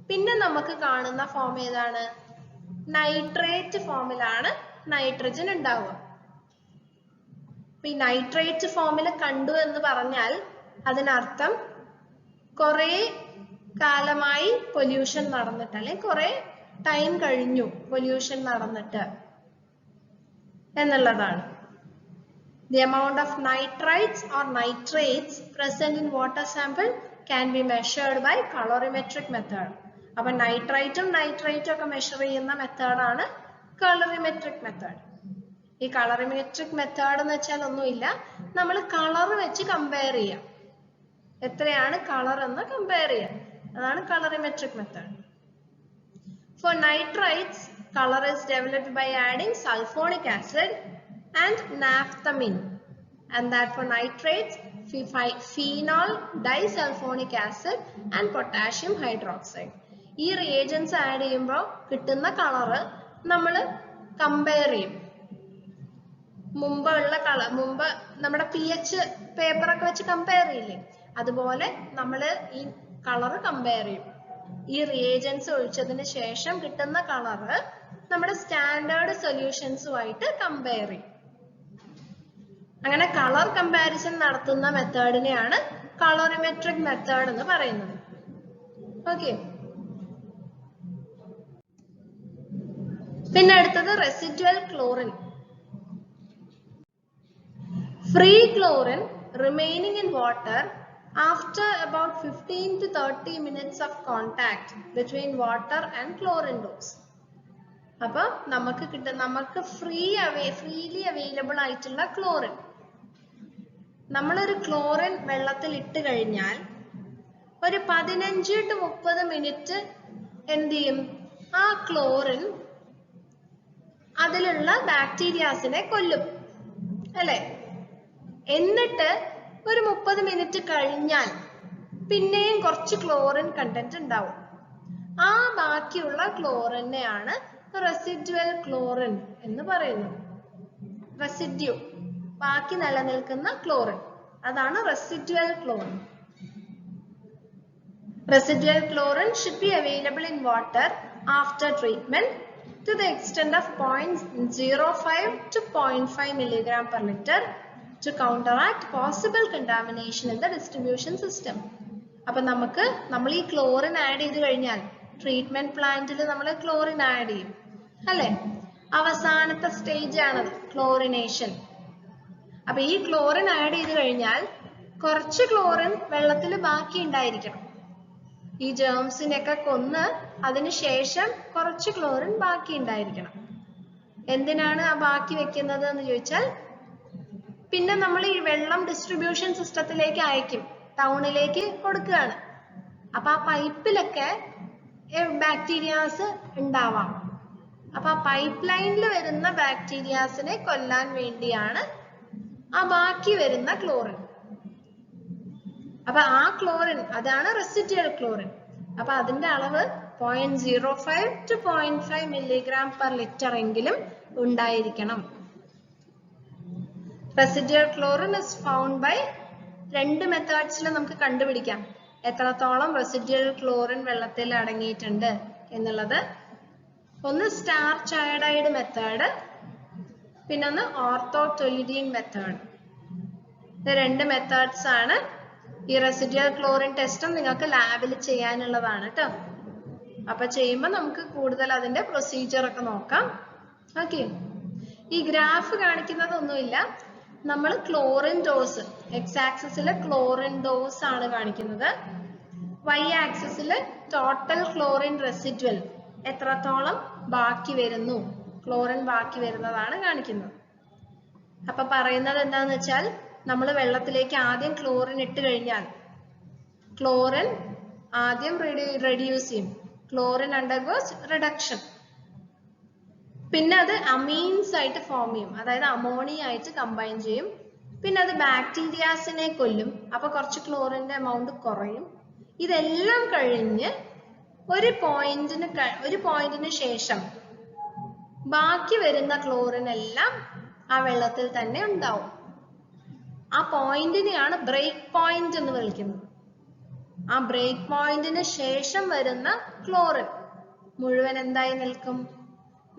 പിന്നെ നമുക്ക് കാണുന്ന ഫോം ഏതാണ്? നൈട്രേറ്റ് ഫോമിലാണ് നൈട്രജൻ ഉണ്ടാവുക. ഈ നൈട്രേറ്റ് ഫോമിൽ കണ്ടു എന്ന് പറഞ്ഞാൽ അതിനർത്ഥം കുറെ കാലമായി പൊല്യൂഷൻ നടന്നിട്ട്, അല്ലെങ്കിൽ കുറെ ടൈം കഴിഞ്ഞു പൊല്യൂഷൻ നടന്നിട്ട് എന്നുള്ളതാണ്. The amount of nitrites or nitrates present in water sample can be measured by colorimetric method. അപ്പൊ നൈട്രൈറ്റും നൈട്രേറ്റും ഒക്കെ മെഷർ ചെയ്യുന്ന മെത്തേഡാണ് കളറിമെട്രിക് മെത്തേഡ്. ഈ കളറിമെട്രിക് മെത്തേഡ് എന്ന് വെച്ചാൽ ഒന്നുമില്ല, നമ്മൾ കളർ വെച്ച് കമ്പയർ ചെയ്യാം. എത്രയാണ് കളർ എന്ന് കമ്പയർ ചെയ്യാം. അതാണ് കളറിമെട്രിക് method. For nitrites, color is developed by adding sulfonic acid and naphthalene, and that for nitrates, phenol disulfonic acid and potassium hydroxide. ഈ റിയേജൻസ് ആഡ് ചെയ്യുമ്പോൾ കിട്ടുന്ന കളറ് നമ്മൾ കമ്പയർ ചെയ്യും. മുമ്പ് നമ്മുടെ pH പേപ്പറൊക്കെ വെച്ച് കമ്പയർ ചെയ്യില്ലേ, അതുപോലെ നമ്മൾ ഈ കളറ് കമ്പയർ ചെയ്യും. ഈ റിയേജൻസ് ഒഴിച്ചതിന് ശേഷം കിട്ടുന്ന കളറ് നമ്മുടെ സ്റ്റാൻഡേർഡ് സൊല്യൂഷൻസുമായിട്ട് കമ്പയർ ചെയ്യും. അങ്ങനെ കളർ കമ്പാരിസൺ നടത്തുന്ന മെത്തേഡിനെയാണ് കളറിമെട്രിക് മെത്തേഡ് എന്ന് പറയുന്നത്. ഓക്കെ, പിന്നെ അടുത്തത് residual chlorine. Free chlorine remaining in water after about 15 to 30 minutes of contact between water and chlorine dose. അപ്പോൾ നമുക്ക് ഫ്രീലി അവൈലബിൾ ആയിട്ടുള്ള ക്ലോറിൻ, നമ്മളൊരു ക്ലോറിൻ വെള്ളത്തിൽ ഇട്ട് കഴിഞ്ഞാൽ ഒരു 15 to 30 മിനിറ്റ് എന്ത് ചെയ്യും, ആ ക്ലോറിൻ അതിലുള്ള ബാക്ടീരിയാസിനെ കൊല്ലും അല്ലെ. എന്നിട്ട് ഒരു 30 മിനിറ്റ് കഴിഞ്ഞാൽ പിന്നെയും കുറച്ച് ക്ലോറിൻ കണ്ടന്റ് ഉണ്ടാവും. ആ ബാക്കിയുള്ള ക്ലോറിനെയാണ് റെസിഡ്യുവൽ ക്ലോറിൻ എന്ന് പറയുന്നത്. റെസിഡ്യൂ, ബാക്കി നിലനിൽക്കുന്ന ക്ലോറിൻ, അതാണ് residual chlorine. Residual chlorine should be available in water after treatment to the extent of 0.05 to 0.5 milligram per liter to counteract possible contamination in the distribution system. അപ്പോൾ നമ്മൾ ഈ ക്ലോറിൻ ആഡ് ചെയ്ത് കഴിഞ്ഞാൽ ട്രീറ്റ്മെന്റ് പ്ലാന്റിൽ നമ്മൾ ക്ലോറിൻ ആഡ് ചെയ്യും അല്ലെ, അവസാനത്തെ സ്റ്റേജ് ആണത് ക്ലോറിനേഷൻ. അപ്പൊ ഈ ക്ലോറിൻ ആഡ് ചെയ്ത് കഴിഞ്ഞാൽ കുറച്ച് ക്ലോറിൻ വെള്ളത്തിൽ ബാക്കി ഉണ്ടായിരിക്കണം. ഈ ജേംസിനെയൊക്കെ കൊന്ന് അതിനുശേഷം കുറച്ച് ക്ലോറിൻ ബാക്കി ഉണ്ടായിരിക്കണം. എന്തിനാണ് ആ ബാക്കി വെക്കുന്നത് എന്ന് ചോദിച്ചാൽ, പിന്നെ നമ്മൾ ഈ വെള്ളം ഡിസ്ട്രിബ്യൂഷൻ സിസ്റ്റത്തിലേക്ക് അയക്കും, ടൗണിലേക്ക് കൊടുക്കുകയാണ്. അപ്പൊ ആ പൈപ്പിലൊക്കെ ബാക്ടീരിയാസ് ഉണ്ടാവാം. അപ്പൊ ആ പൈപ്പ് ലൈനിൽ വരുന്ന ബാക്ടീരിയാസിനെ കൊല്ലാൻ വേണ്ടിയാണ് ആ ബാക്കി വരുന്ന ക്ലോറിൻ. അപ്പൊ ആ ക്ലോറിൻ അതാണ് റെസിഡ്യുവൽ ക്ലോറിൻ. അപ്പൊ അതിന്റെ അളവ് 0.05 to 0.5 milligram per liter എങ്കിലും ഉണ്ടായിരിക്കണം. Residual chlorine is found by 2 മെത്തേഡ്സിൽ നമുക്ക് കണ്ടുപിടിക്കാം എത്രത്തോളം റെസിഡ്യുവൽ ക്ലോറിൻ വെള്ളത്തിൽ അടങ്ങിയിട്ടുണ്ട് എന്നുള്ളത്. ഒന്ന് സ്റ്റാർച്ച് അയഡൈഡ് മെത്തേഡ്, പിന്നെ ഒന്ന് ഓർത്തോടൊലിഡീൻ മെത്തേഡ്. ഇത് 2 മെത്തേഡ്സ് ആണ്. ഈ റെസിഡ്യുവൽ ക്ലോറിൻ ടെസ്റ്റും നിങ്ങൾക്ക് ലാബിൽ ചെയ്യാനുള്ളതാണ് കേട്ടോ. അപ്പൊ ചെയ്യുമ്പോൾ നമുക്ക് കൂടുതൽ അതിന്റെ പ്രൊസീജിയർ ഒക്കെ നോക്കാം. ഓക്കെ, ഈ ഗ്രാഫ് കാണിക്കുന്നതൊന്നുമില്ല, നമ്മൾ ക്ലോറിൻ ഡോസ് എക്സ് ആക്സിസിൽ ക്ലോറിൻ ഡോസ് ആണ് കാണിക്കുന്നത്, വൈ ആക്സിസിൽ ടോട്ടൽ ക്ലോറിൻ റെസിഡ്യുവൽ എത്രത്തോളം ബാക്കി വരുന്നു, ക്ലോറിൻ ബാക്കി വരുന്നതാണ് കാണിക്കുന്നത്. അപ്പൊ പറയുന്നത് എന്താന്ന് വെച്ചാൽ, നമ്മൾ വെള്ളത്തിലേക്ക് ആദ്യം ക്ലോറിൻ ഇട്ട് കഴിഞ്ഞാൽ ക്ലോറിൻ ആദ്യം റെഡ്യൂസ് ചെയ്യും, ക്ലോറിൻ അണ്ടർഗോസ് റിഡക്ഷൻ, പിന്നെ അത് അമീൻസ് ആയിട്ട് ഫോം ചെയ്യും, അതായത് അമോണിയ ആയിട്ട് കമ്പൈൻ ചെയ്യും, പിന്നെ അത് ബാക്ടീരിയാസിനെ കൊല്ലും, അപ്പൊ കുറച്ച് ക്ലോറിന്റെ എമൗണ്ട് കുറയും. ഇതെല്ലാം കഴിഞ്ഞ് ഒരു പോയിന്റിന് ശേഷം ബാക്കി വരുന്ന ക്ലോറിൻ എല്ലാം ആ വെള്ളത്തിൽ തന്നെ ഉണ്ടാവും. ആ പോയിന്റിനെയാണ് ബ്രേക്ക് പോയിന്റ് എന്ന് വിളിക്കുന്നത്. ആ ബ്രേക്ക് പോയിന്റിന് ശേഷം വരുന്ന ക്ലോറിൻ മുഴുവൻ എന്തായി നിൽക്കും,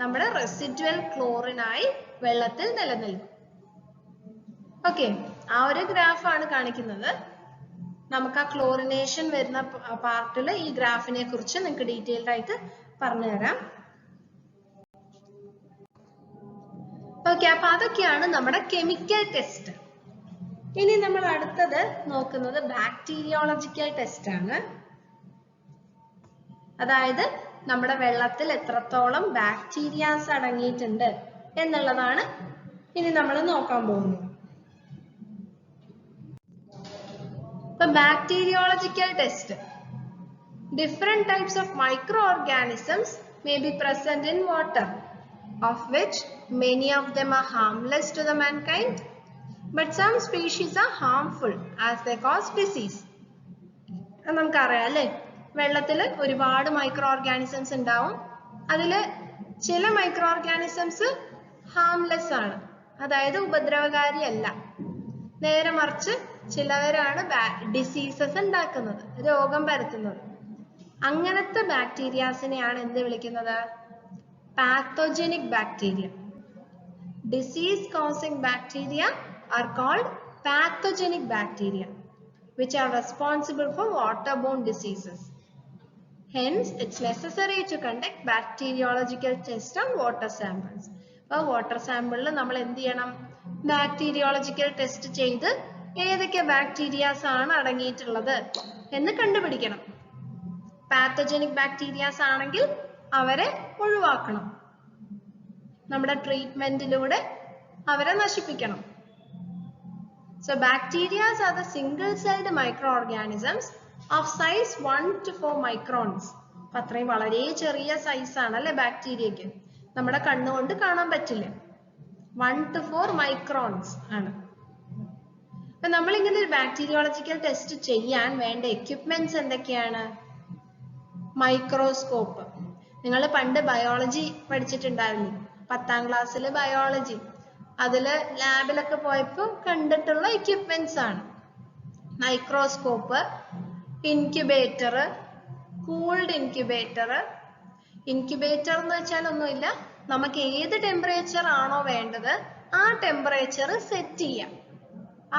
നമ്മുടെ റെസിഡ്യുവൽ ക്ലോറിനായി വെള്ളത്തിൽ നിലനിൽക്കും. ഓക്കെ, ആ ഒരു ഗ്രാഫാണ് കാണിക്കുന്നത്. നമുക്ക് ആ ക്ലോറിനേഷൻ വരുന്ന പാർട്ടിൽ ഈ ഗ്രാഫിനെ കുറിച്ച് നിങ്ങൾക്ക് ഡീറ്റെയിൽഡ് ആയിട്ട് പറഞ്ഞു തരാം. ഓക്കെ, അപ്പൊ അതൊക്കെയാണ് നമ്മുടെ കെമിക്കൽ ടെസ്റ്റ്. ഇനി നമ്മൾ അടുത്തത് നോക്കുന്നത് ബാക്ടീരിയോളജിക്കൽ ടെസ്റ്റ് ആണ്. അതായത് നമ്മുടെ വെള്ളത്തിൽ എത്രത്തോളം ബാക്ടീരിയാസ് അടങ്ങിയിട്ടുണ്ട് എന്നുള്ളതാണ് ഇനി നമ്മൾ നോക്കാൻ പോകുന്നത്. ഇപ്പൊ bacteriological test, different types of micro organisms may be present in water, of which many of them are harmless to the mankind, but some species are harmful as they cause disease. നമുക്കറിയാം അല്ലേ, വെള്ളത്തിൽ ഒരുപാട് മൈക്രോ ഓർഗാനിസംസ് ഉണ്ടാവും. അതിൽ ചില മൈക്രോ ഓർഗാനിസംസ് ഹാംലെസ് ആണ്, അതായത് ഉപദ്രവകാരിയല്ല. നേരെ മറിച്ച് ചിലവരാണ് ഡിസീസസ് ഉണ്ടാക്കുന്നത്, രോഗം പരത്തുന്നത്. അങ്ങനത്തെ ബാക്ടീരിയാസിനെയാണ് എന്ത് വിളിക്കുന്നത്? Pathogenic bacteria. Disease causing bacteria are called pathogenic bacteria, which are responsible for waterborne diseases. Hence, it's necessary to conduct bacteriological tests on water samples. അപ്പോൾ വാട്ടർ സാമ്പിളിൽ നമ്മൾ എന്ത് ചെയ്യണം? ബാക്ടീരിയോളജിക്കൽ ടെസ്റ്റ് ചെയ്ത് ഏതൊക്കെ ബാക്ടീരിയാസ് ആണ് അടങ്ങിയിട്ടുള്ളത് എന്ന് കണ്ടുപിടിക്കണം. പാത്തോജനിക് ബാക്ടീരിയാസ് ആണെങ്കിൽ അവരെ ഒഴിവാക്കണം. നമ്മുടെ ട്രീറ്റ്മെന്റിലൂടെ അവരെ നശിപ്പിക്കണം. So bacteria are the single-celled microorganisms of size 1 to 4 microns. അത്രയും വളരെ ചെറിയ സൈസ് ആണല്ലേ ബാക്ടീരിയക്ക്, നമ്മുടെ കണ്ണുകൊണ്ട് കാണാൻ പറ്റില്ല. 1 to 4 microns ആണ്. അപ്പൊ നമ്മൾ ഇങ്ങനെ ഒരു ബാക്ടീരിയോളജിക്കൽ ടെസ്റ്റ് ചെയ്യാൻ വേണ്ട എക്യുപ്മെന്റ്സ് എന്തൊക്കെയാണ്? മൈക്രോസ്കോപ്പ്. നിങ്ങൾ പണ്ട് ബയോളജി പഠിച്ചിട്ടുണ്ടായിരുന്നു, 10ാം ക്ലാസ്സിൽ ബയോളജി. അതില് ലാബിലൊക്കെ പോയപ്പോൾ കണ്ടിട്ടുള്ള എക്യുപ്മെന്റ്സ് ആണ് microscope, incubator, cooled incubator. Incubator എന്ന് വെച്ചാൽ ഒന്നുമില്ല, നമുക്ക് ഏത് ടെമ്പറേച്ചർ ആണോ വേണ്ടത് ആ ടെമ്പറേച്ചർ സെറ്റ് ചെയ്യാം.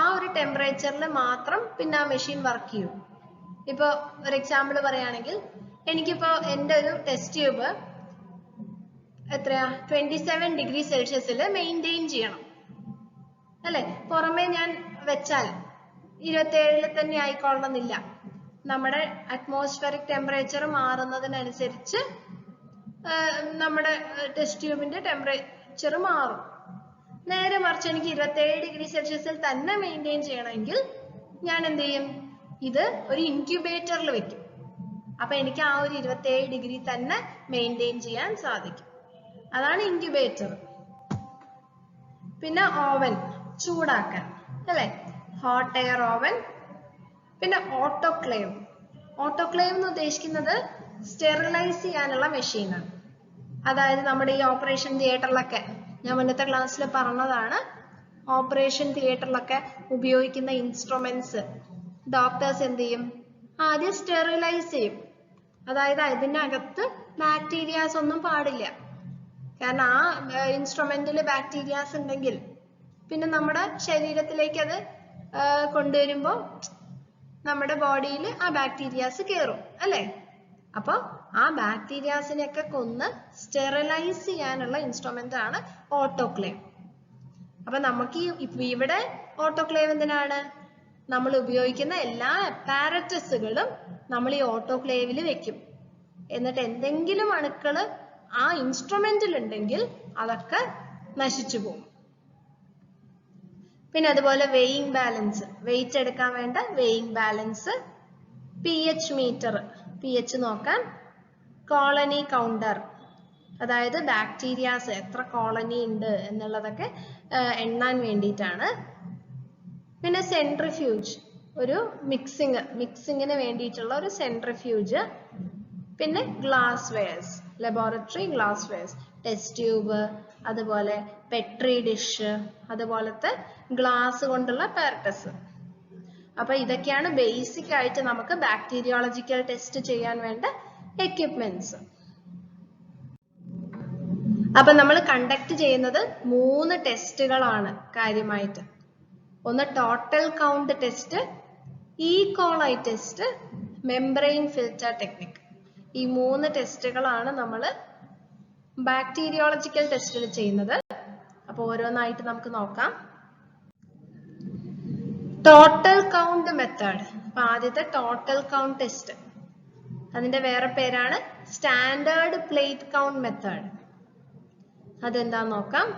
ആ ഒരു ടെമ്പറേച്ചറിൽ മാത്രം പിന്നെ ആ മെഷീൻ വർക്ക് ചെയ്യും. ഇപ്പോൾ ഒരു എക്സാമ്പിൾ പറയുകയാണെങ്കിൽ, എനിക്കിപ്പോ എൻ്റെ ഒരു ടെസ്റ്റ് ട്യൂബ് എത്രയാ 27 ഡിഗ്രി സെൽഷ്യസിൽ മെയിൻറ്റെയിൻ ചെയ്യണം അല്ലെ. പുറമെ ഞാൻ വെച്ചാൽ 27 തന്നെ ആയിക്കൊള്ളണമെന്നില്ല. നമ്മുടെ അറ്റ്മോസ്ഫിയറിക് ടെമ്പറേച്ചർ മാറുന്നതിനനുസരിച്ച് നമ്മുടെ ടെസ്റ്റ് ട്യൂബിന്റെ ടെമ്പറേച്ചർ മാറും. നേരെ മറിച്ച് എനിക്ക് 27 ഡിഗ്രി സെൽഷ്യസിൽ തന്നെ മെയിൻറ്റെയിൻ ചെയ്യണമെങ്കിൽ ഞാൻ എന്ത് ചെയ്യും? ഇത് ഒരു ഇൻക്യുബേറ്ററിൽ വെക്കും. അപ്പൊ എനിക്ക് ആ ഒരു 27 ഡിഗ്രി തന്നെ മെയിൻറ്റെയിൻ ചെയ്യാൻ സാധിക്കും. അതാണ് ഇൻക്യുബേറ്റർ. പിന്നെ ഓവൻ, ചൂടാക്കാൻ അല്ലെ, ഹോട്ട് എയർ ഓവൻ. പിന്നെ ഓട്ടോക്ലേവ്. ഓട്ടോക്ലേവ് എന്ന് ഉദ്ദേശിക്കുന്നത് സ്റ്റെറിലൈസ് ചെയ്യാനുള്ള മെഷീനാണ്. അതായത് നമ്മുടെ ഈ ഓപ്പറേഷൻ തിയേറ്ററിലൊക്കെ, ഞാൻ മുന്നത്തെ ക്ലാസ്സിൽ പറഞ്ഞതാണ്, ഓപ്പറേഷൻ തിയേറ്ററിലൊക്കെ ഉപയോഗിക്കുന്ന ഇൻസ്ട്രുമെന്റ്സ് ഡോക്ടേഴ്സ് എന്ത് ചെയ്യും? ആദ്യം സ്റ്റെറിലൈസ് ചെയ്യും. അതായത് അതിനകത്ത് ബാക്ടീരിയാസ് ഒന്നും പാടില്ല. കാരണം ആ ഇൻസ്ട്രുമെന്റിൽ ബാക്ടീരിയാസ് ഉണ്ടെങ്കിൽ പിന്നെ നമ്മുടെ ശരീരത്തിലേക്ക് അത് കൊണ്ടുവരുമ്പോൾ നമ്മുടെ ബോഡിയിൽ ആ ബാക്ടീരിയാസ് കയറും അല്ലേ. അപ്പോൾ ആ ബാക്ടീരിയാസിനെയൊക്കെ കൊന്ന് സ്റ്റെറിലൈസ് ചെയ്യാനുള്ള ഇൻസ്ട്രുമെന്റ് ആണ് ഓട്ടോക്ലേവ്. അപ്പൊ നമുക്ക് ഇവിടെ ഓട്ടോക്ലേവ് എന്തിനാണ്? നമ്മൾ ഉപയോഗിക്കുന്ന എല്ലാ അപ്പാരറ്റസുകളും നമ്മൾ ഈ ഓട്ടോക്ലേവിൽ വെക്കും. എന്നിട്ട് എന്തെങ്കിലും അണുക്കള് ആ ഇൻസ്ട്രുമെന്റിൽ ഉണ്ടെങ്കിൽ അതൊക്കെ നശിച്ചു പോകും. പിന്നെ അതുപോലെ വെയിങ് ബാലൻസ്, വെയിറ്റ് എടുക്കാൻ വേണ്ട weighing balance, pH meter, pH നോക്കാൻ, കോളനി കൗണ്ടർ, അതായത് ബാക്ടീരിയാസ് എത്ര കോളനി ഉണ്ട് എന്നുള്ളതൊക്കെ എണ്ണാൻ വേണ്ടിയിട്ടാണ്. പിന്നെ സെൻട്രിഫ്യൂജ്, ഒരു മിക്സിങ്ങിന് വേണ്ടിയിട്ടുള്ള ഒരു സെൻട്രിഫ്യൂജ്. പിന്നെ glass wares, laboratory glass wares, test tube, അതുപോലെ പെട്രി ഡിഷ്, അതുപോലത്തെ ഗ്ലാസ് കൊണ്ടുള്ള പാരറ്റസ്. അപ്പൊ ഇതൊക്കെയാണ് ബേസിക് ആയിട്ട് നമുക്ക് ബാക്ടീരിയോളജിക്കൽ ടെസ്റ്റ് ചെയ്യാൻ വേണ്ട എക്യുപ്മെന്റ്സ്. അപ്പൊ നമ്മൾ കണ്ടക്ട് ചെയ്യുന്നത് 3 ടെസ്റ്റുകളാണ് കാര്യമായിട്ട്. ഒന്ന് total count test, E coli test, membrane filter technique. ഈ 3 ടെസ്റ്റുകളാണ് നമ്മൾ ബാക്ടീരിയോളജിക്കൽ ടെസ്റ്റിൽ ചെയ്യുന്നത്. അപ്പൊ ഓരോന്നായിട്ട് നമുക്ക് നോക്കാം. Total count method. അപ്പൊ ആദ്യത്തെ ടോട്ടൽ കൗണ്ട് ടെസ്റ്റ്, അതിന്റെ വേറെ പേരാണ് സ്റ്റാൻഡേർഡ് പ്ലേറ്റ് കൗണ്ട് മെത്തേഡ്. അതെന്താന്ന് നോക്കാം.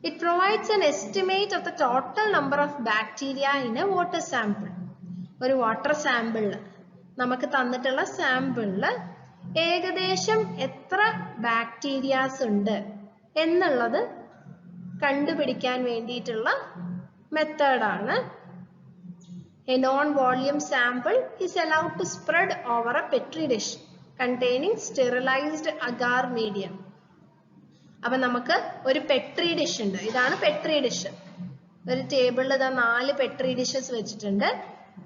It provides an estimate of the total number of bacteria in a water sample. ഒരു വാട്ടർ സാമ്പിളിൽ, നമുക്ക് തന്നിട്ടുള്ള സാമ്പിളിൽ ഏകദേശം എത്ര ബാക്ടീരിയാസ് ഉണ്ട് എന്നുള്ളത് കണ്ടുപിടിക്കാൻ വേണ്ടിയിട്ടുള്ള മെത്തേഡാണ്. A non-volume sample is allowed to spread over a petri dish containing sterilized agar medium. അപ്പൊ നമുക്ക് ഒരു പെട്രി ഡിഷ് ഉണ്ട്. ഇതാണ് പെട്രി ഡിഷ്. ഒരു ടേബിളിൽ ഇതാ 4 പെട്രി ഡിഷസ് വെച്ചിട്ടുണ്ട്.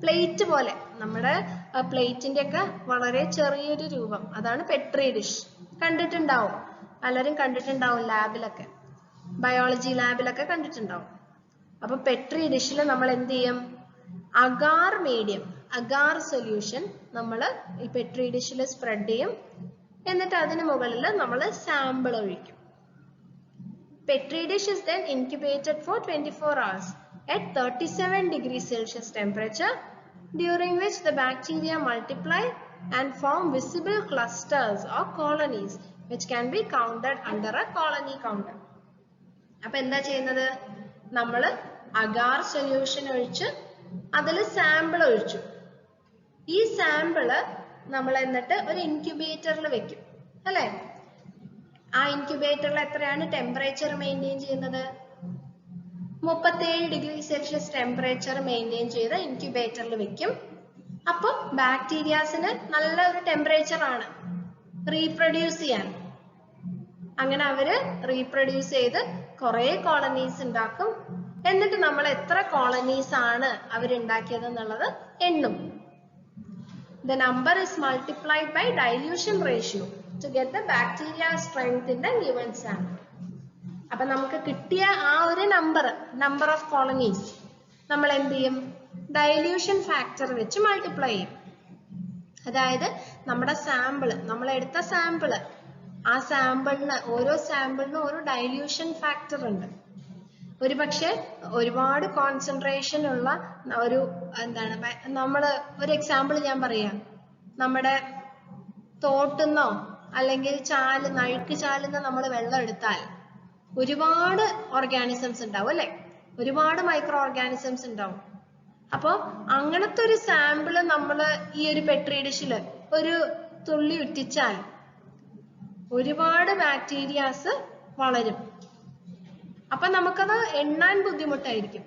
പ്ലേറ്റ് പോലെ, നമ്മുടെ പ്ലേറ്റിന്റെ ഒക്കെ വളരെ ചെറിയൊരു രൂപം, അതാണ് പെട്രി ഡിഷ്. കണ്ടിട്ടുണ്ടാവും, പലരും കണ്ടിട്ടുണ്ടാവും ലാബിലൊക്കെ, ബയോളജി ലാബിലൊക്കെ കണ്ടിട്ടുണ്ടാവും. അപ്പൊ പെട്രി ഡിഷിൽ നമ്മൾ എന്ത് ചെയ്യും? അഗാർ മീഡിയം, അഗാർ സൊല്യൂഷൻ നമ്മൾ ഈ പെട്രി ഡിഷിൽ സ്പ്രെഡ് ചെയ്യും. എന്നിട്ട് അതിന് മുകളിൽ നമ്മൾ സാമ്പിൾ ഒഴിക്കും. Petri dish is then incubated for 24 hours at 37 degrees Celsius temperature, during which the bacteria multiply and form visible clusters or colonies, which can be counted under a colony counter. അപ്പൊ എന്താ ചെയ്യുന്നത്? നമ്മൾ അഗാർ സൊല്യൂഷൻ ഒഴിച്ച് അതിൽ സാമ്പിൾ ഒഴിച്ചു. ഈ സാമ്പിള് നമ്മൾ എന്നിട്ട് ഒരു ഇൻക്യുബേറ്ററിൽ വെക്കും, അല്ലേ? ആ ഇൻക്യുബേറ്ററിൽ എത്രയാണ് ടെമ്പറേച്ചർ മെയിൻറ്റെയിൻ ചെയ്യുന്നത്? 37 ഡിഗ്രി സെൽഷ്യസ് ടെമ്പറേച്ചർ മെയിൻറ്റെയിൻ ചെയ്ത് ഇൻക്യുബേറ്ററിൽ വെക്കും. അപ്പോൾ ബാക്ടീരിയാസിന് നല്ല ഒരു ടെമ്പറേച്ചർ ആണ് റീപ്രൊഡ്യൂസ് ചെയ്യാൻ. അങ്ങനെ അവര് റീപ്രൊഡ്യൂസ് ചെയ്ത് കുറെ കോളനീസ് ഉണ്ടാക്കും. എന്നിട്ട് നമ്മൾ എത്ര കോളനീസ് ആണ് അവരുണ്ടാക്കിയത് എന്നുള്ളത് എണ്ണും. The number is multiplied by dilution ratio to get the bacteria strength in the given sample. അപ്പൊ നമുക്ക് കിട്ടിയ ആ ഒരു നമ്പർ ഓഫ് കോളനീസ് നമ്മൾ എന്ത് ചെയ്യും? ഡൈല്യൂഷൻ ഫാക്ടർ വെച്ച് മൾട്ടിപ്ലൈ ചെയ്യും. അതായത് നമ്മുടെ സാമ്പിള്, നമ്മൾ എടുത്ത സാമ്പിള്, ആ സാമ്പിളിന്, ഓരോ സാമ്പിളിനും ഒരു ഡൈല്യൂഷൻ ഫാക്ടർ ഉണ്ട്. ഒരു പക്ഷെ ഒരുപാട് കോൺസെൻട്രേഷൻ ഉള്ള ഒരു എന്താണ്, നമ്മള് ഒരു എക്സാമ്പിൾ ഞാൻ പറയാം. നമ്മുടെ തോട്ടുന്നോ അല്ലെങ്കിൽ നഴുക്ക് ചാലുന്ന നമ്മൾ വെള്ളം എടുത്താൽ ഒരുപാട് ഓർഗാനിസംസ് ഉണ്ടാവും, അല്ലെ? ഒരുപാട് മൈക്രോ ഓർഗാനിസംസ് ഉണ്ടാവും. അപ്പൊ അങ്ങനത്തെ ഒരു സാമ്പിള് നമ്മൾ ഈ ഒരു പെട്രി ഡിഷില് ഒരു തുള്ളി ഇട്ടിച്ചാൽ ഒരുപാട് ബാക്ടീരിയാസ് വളരും. അപ്പൊ നമുക്കത് എണ്ണാൻ ബുദ്ധിമുട്ടായിരിക്കും.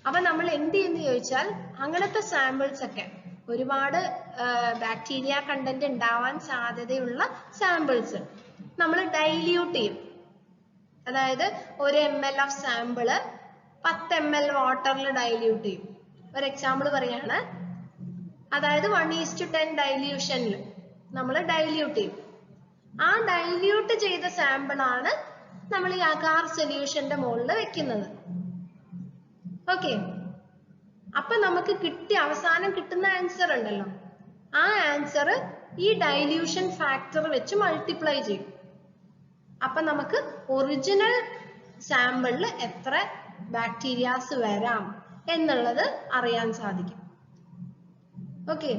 അപ്പൊ നമ്മൾ എന്ത് ചെയ്യുന്നു ചോദിച്ചാൽ, അങ്ങനത്തെ സാമ്പിൾസ് ഒക്കെ, ഒരുപാട് ബാക്ടീരിയ കണ്ടന്റ് ഉണ്ടാവാൻ സാധ്യതയുള്ള സാമ്പിൾസ് നമ്മൾ ഡൈല്യൂട്ട് ചെയ്യും. അതായത് 1 ml ഓഫ് സാമ്പിള് 10 ml വാട്ടറിൽ ഡൈല്യൂട്ട് ചെയ്യും. ഒരു എക്സാമ്പിൾ പറയാണ്. അതായത് 1:10 ഡൈല്യൂഷനിൽ നമ്മൾ ഡൈല്യൂട്ട് ചെയ്യും. ആ ഡൈല്യൂട്ട് ചെയ്ത സാമ്പിൾ ആണ് നമ്മൾ ഈ അഗാർ സൊല്യൂഷന്റെ മുകളിൽ വെക്കുന്നത്. ഓക്കെ, അപ്പൊ നമുക്ക് അവസാനം കിട്ടുന്ന ആൻസർ ഉണ്ടല്ലോ, ആ ആൻസർ ഈ ഡൈല്യൂഷൻ ഫാക്ടർ വെച്ച് മൾട്ടിപ്ലൈ ചെയ്യും. അപ്പൊ നമുക്ക് ഒറിജിനൽ സാമ്പിളിൽ എത്ര ബാക്ടീരിയാസ് വരാം എന്നുള്ളത് അറിയാൻ സാധിക്കും. ഓക്കെ,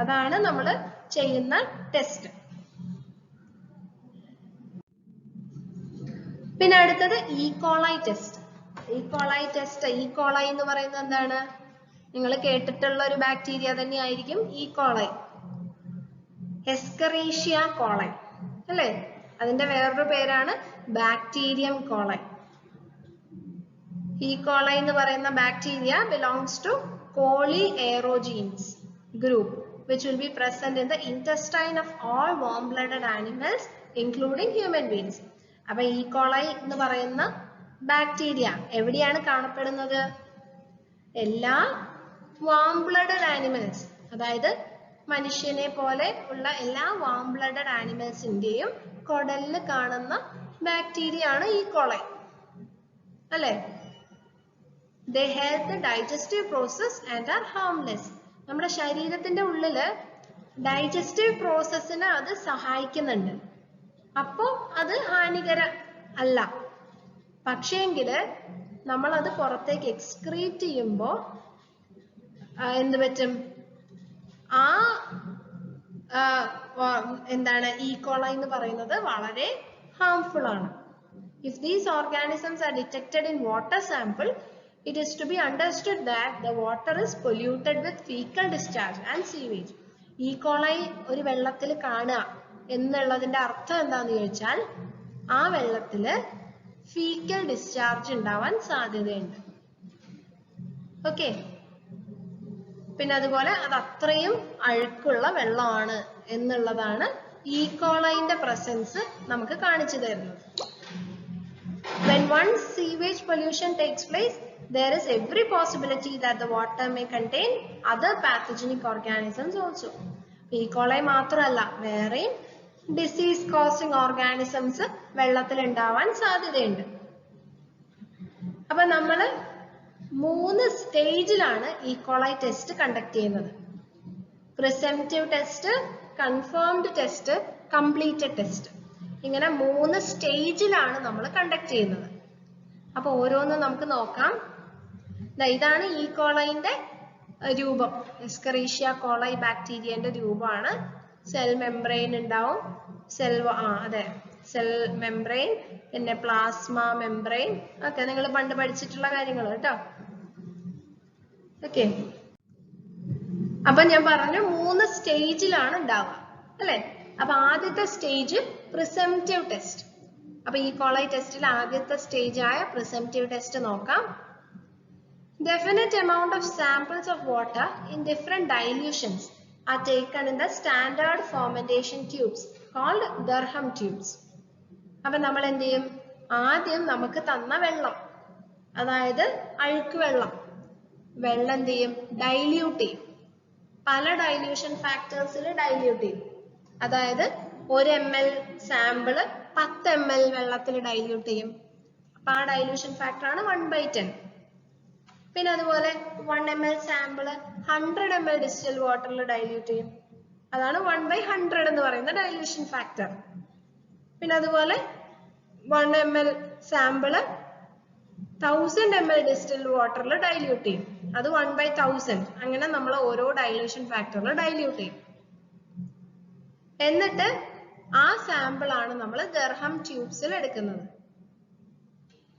അതാണ് നമ്മൾ ചെയ്യുന്ന ടെസ്റ്റ്. പിന്നെ അടുത്തത് ഈക്കോളൈ ടെസ്റ്റ്. ഈക്കോളൈ എന്ന് പറയുന്നത് എന്താണ്? നിങ്ങൾ കേട്ടിട്ടുള്ള ഒരു ബാക്ടീരിയ തന്നെ ആയിരിക്കും ഈക്കോളൈ. എസ്കറീഷ്യ കോളൈ, അല്ലേ? അതിന്റെ വേറൊരു പേരാണ് ബാക്ടീരിയം കോളൈ. ഈക്കോളൈ എന്ന് പറയുന്ന bacteria belongs to coli aerogenes group, which will be present in the intestine of all warm-blooded animals, including human beings. അപ്പൊ ഈക്കോളൈ എന്ന് പറയുന്ന ബാക്ടീരിയ എവിടെയാണ് കാണപ്പെടുന്നത്? എല്ലാ വാം ബ്ലഡഡ് ആനിമൽസ്, അതായത് മനുഷ്യനെ പോലെ ഉള്ള എല്ലാ വാം ബ്ലഡഡ് ആനിമൽസിന്റെയും കുടലിൽ കാണുന്ന ബാക്ടീരിയ ആണ് ഈക്കോളൈ, അല്ലെ? They help the digestive process and are harmless. നമ്മുടെ ശരീരത്തിന്റെ ഉള്ളില് ഡൈജസ്റ്റീവ് പ്രോസസ്സിനെ അത് സഹായിക്കുന്നുണ്ട്. അപ്പോ അത് ഹാനികര അല്ല. പക്ഷേങ്കില് നമ്മൾ അത് പുറത്തേക്ക് എക്സ്ക്രീറ്റ് ചെയ്യുമ്പോ എന്ത് പറ്റും? എന്താണ് ഈക്കോളൈ എന്ന് പറയുന്നത് വളരെ ഹാംഫുൾ ആണ്. If these organisms are detected in water sample, it is to be understood that the water is polluted with fecal discharge and sewage. ഈ കോളൈ ഒരു വെള്ളത്തിൽ കാണുക എന്നുള്ളതിന്റെ അർത്ഥം എന്താന്ന് ചോദിച്ചാൽ ആ വെള്ളത്തില് ഫീക്കൽ ഡിസ്ചാർജ് ഉണ്ടാവാൻ സാധ്യതയുണ്ട്. ഓക്കെ, പിന്നെ അതുപോലെ അത് അത്രയും അഴുക്കുള്ള വെള്ളമാണ് എന്നുള്ളതാണ് ഈ കോളൈന്റെ പ്രസൻസ് നമുക്ക് കാണിച്ചു തരുന്നത്. When once sewage pollution takes place, there is every possibility that the water may contain other pathogenic organisms also. E. coli മാത്രമല്ല വേറെയും ഡിസീസ് കോസിംഗ് ഓർഗാനിസംസ് വെള്ളത്തിൽ ഉണ്ടാവാൻ സാധ്യതയുണ്ട്. അപ്പൊ നമ്മള് 3 സ്റ്റേജിലാണ് ഈ കോളൈ ടെസ്റ്റ് കണ്ടക്ട് ചെയ്യുന്നത്. Presumptive test, confirmed test, completed test. ഇങ്ങനെ 3 സ്റ്റേജിലാണ് നമ്മൾ കണ്ടക്ട് ചെയ്യുന്നത്. അപ്പൊ ഓരോന്നും നമുക്ക് നോക്കാം. ഇതാണ് ഈ കോളൈന്റെ രൂപം. എസ്കറീഷ്യ കോളൈ ബാക്ടീരിയന്റെ രൂപമാണ്. സെൽ മെംബ്രെയിൻ ഉണ്ടാവും, സെൽ മെംബ്രെയിൻ, പിന്നെ പ്ലാസ്മ മെംബ്രെയിൻ ഒക്കെ നിങ്ങൾ പണ്ട് പഠിച്ചിട്ടുള്ള കാര്യങ്ങൾ കേട്ടോ. ഓക്കെ, അപ്പൊ ഞാൻ പറഞ്ഞു 3 സ്റ്റേജിലാണ് ഉണ്ടാവുക അല്ലെ. അപ്പൊ ആദ്യത്തെ സ്റ്റേജ് പ്രിസംപ്റ്റീവ് ടെസ്റ്റ്. അപ്പൊ ഈ കോളൈ ടെസ്റ്റിൽ ആദ്യത്തെ സ്റ്റേജ് ആയ പ്രിസംപ്റ്റീവ് ടെസ്റ്റ് നോക്കാം. Definite amount of samples of water in different dilutions are taken in the standard fermentation tubes called Durham tubes. അപ്പൊ നമ്മൾ എന്ത് ചെയ്യും? ആദ്യം നമുക്ക് തന്ന വെള്ളം, അതായത് അഴുക്ക് വെള്ളം എന്ത് ചെയ്യും? ഡൈല്യൂട്ട് ചെയ്യും. പല ഡൈല്യൂഷൻ ഫാക്ടേഴ്സിൽ ഡൈല്യൂട്ട് ചെയ്യും. അതായത് 1 ml സാമ്പിള് 10 ml വെള്ളത്തിൽ ഡൈല്യൂട്ട് ചെയ്യും. അപ്പൊ ആ ഡൈല്യൂഷൻ ഫാക്ടർ ആണ് 1/10. പിന്നെ അതുപോലെ 1 ml സാമ്പിള് 100 ml ഡിസ്റ്റിൽ വാട്ടറിൽ ഡൈല്യൂട്ട് ചെയ്യും. അതാണ് 1/100 എന്ന് പറയുന്ന ഡൈല്യൂഷൻ ഫാക്ടർ. പിന്നെ അതുപോലെ 1 ml സാമ്പിള് 1000 ml ഡിസ്റ്റിൽ വാട്ടറിൽ ഡൈല്യൂട്ട് ചെയ്യും. അത് 1/1000. അങ്ങനെ നമ്മൾ ഓരോ ഡൈല്യൂഷൻ ഫാക്ടറിൽ ഡൈല്യൂട്ട് ചെയ്യും. എന്നിട്ട് ആ സാമ്പിൾ ആണ് നമ്മൾ ദർഹം ട്യൂബ്സിൽ എടുക്കുന്നത്.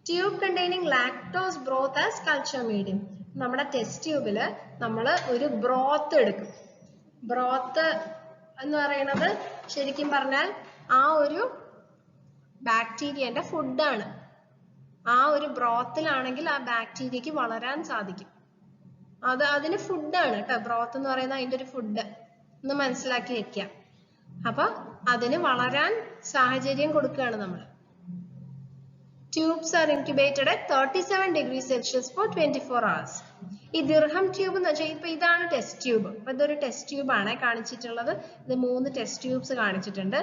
Tube containing lactose broth as culture medium. നമ്മുടെ ടെസ്റ്റ് ട്യൂബിൽ നമ്മൾ ഒരു ബ്രോത്ത് എടുക്കും. ബ്രോത്ത് എന്ന് പറയുന്നത് ശരിക്കും പറഞ്ഞാൽ ആ ഒരു ബാക്ടീരിയന്റെ ഫുഡാണ്. ആ ഒരു ബ്രോത്തിലാണെങ്കിൽ ആ ബാക്ടീരിയക്ക് വളരാൻ സാധിക്കും. അതിന് ഫുഡാണ് കേട്ടോ. ബ്രോത്ത് എന്ന് പറയുന്നത് അതിന്റെ ഒരു ഫുഡ് ഒന്ന് മനസ്സിലാക്കി വെക്കാം. അപ്പൊ അതിന് വളരാൻ സാഹചര്യം കൊടുക്കുകയാണ് നമ്മൾ. Tubes are incubated at 37 degrees Celsius for 24 hours. ഈ ദിർഹം ട്യൂബ് എന്ന് വെച്ചാൽ ഇപ്പൊ ഇതാണ് ടെസ്റ്റ് ട്യൂബ്. അപ്പൊ ഇതൊരു ടെസ്റ്റ് ട്യൂബ് ആണ് കാണിച്ചിട്ടുള്ളത്. ഇത് 3 ടെസ്റ്റ് ട്യൂബ്സ് കാണിച്ചിട്ടുണ്ട്.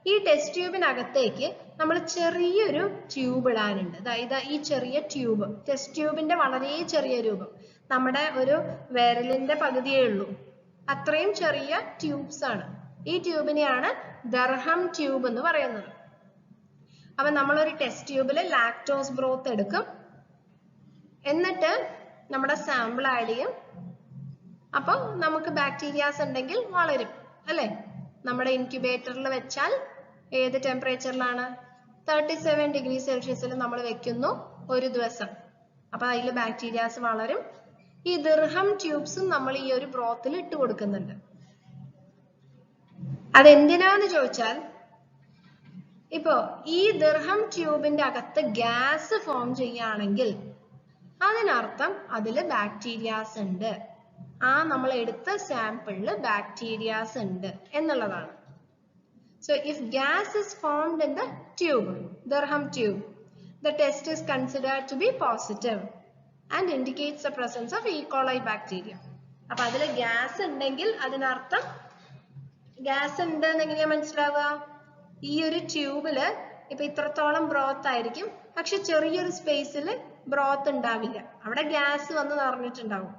ഈ ടെസ്റ്റ് ട്യൂബിനകത്തേക്ക് നമ്മൾ ചെറിയൊരു ട്യൂബ് ഇടാനുണ്ട്. അതായത് ഈ ചെറിയ ട്യൂബ്, ടെസ്റ്റ് ട്യൂബിന്റെ വളരെ ചെറിയ രൂപം, നമ്മുടെ ഒരു വിരലിന്റെ പകുതിയേ ഉള്ളൂ. അത്രയും ചെറിയ ട്യൂബ്സ് ആണ്. ഈ ട്യൂബിനെയാണ് ദർഹം ട്യൂബ് എന്ന് പറയുന്നത്. അപ്പൊ നമ്മളൊരു ടെസ്റ്റ് ട്യൂബിൽ ലാക്ടോസ് ബ്രോത്ത് എടുക്കും. എന്നിട്ട് നമ്മുടെ സാമ്പിൾ ആഡ് ചെയ്യും. അപ്പൊ നമുക്ക് ബാക്ടീരിയാസ് ഉണ്ടെങ്കിൽ വളരും അല്ലെ. നമ്മുടെ ഇൻക്യുബേറ്ററിൽ വെച്ചാൽ ഏത് ടെമ്പറേച്ചറിലാണ്? 37 ഡിഗ്രി സെൽഷ്യസിൽ നമ്മൾ വെക്കുന്നു ഒരു ദിവസം. അപ്പൊ അതിൽ ബാക്ടീരിയാസ് വളരും. ഈ ദിർഹം ട്യൂബ്സും നമ്മൾ ഈ ഒരു ബ്രോത്തിൽ ഇട്ട് കൊടുക്കുന്നുണ്ട്. അതെന്തിനാന്ന് ചോദിച്ചാൽ, ഇപ്പോ ഈ ദിർഹം ട്യൂബിന്റെ അകത്ത് ഗ്യാസ് ഫോം ചെയ്യുകയാണെങ്കിൽ അതിനർത്ഥം അതിൽ ബാക്ടീരിയാസ് ഉണ്ട്. നമ്മൾ എടുത്ത സാമ്പിളില് ബാക്ടീരിയാസ് ഉണ്ട് എന്നുള്ളതാണ്. So if gas is formed in the tube, Durham tube, the test is considered to be positive and indicates the presence of E. coli bacteria. അപ്പൊ അതിൽ ഗ്യാസ് ഉണ്ടെങ്കിൽ അതിനർത്ഥം ഗ്യാസ് ഉണ്ട് എന്ന് എങ്ങനെയാ മനസ്സിലാവുക? ഈ ഒരു ട്യൂബില് ഇപ്പൊ ഇത്രത്തോളം ബ്രോത്ത് ആയിരിക്കും, പക്ഷെ ചെറിയൊരു സ്പേസിൽ ബ്രോത്ത് ഉണ്ടാവില്ല. അവിടെ ഗ്യാസ് വന്ന് നിറഞ്ഞിട്ടുണ്ടാവും.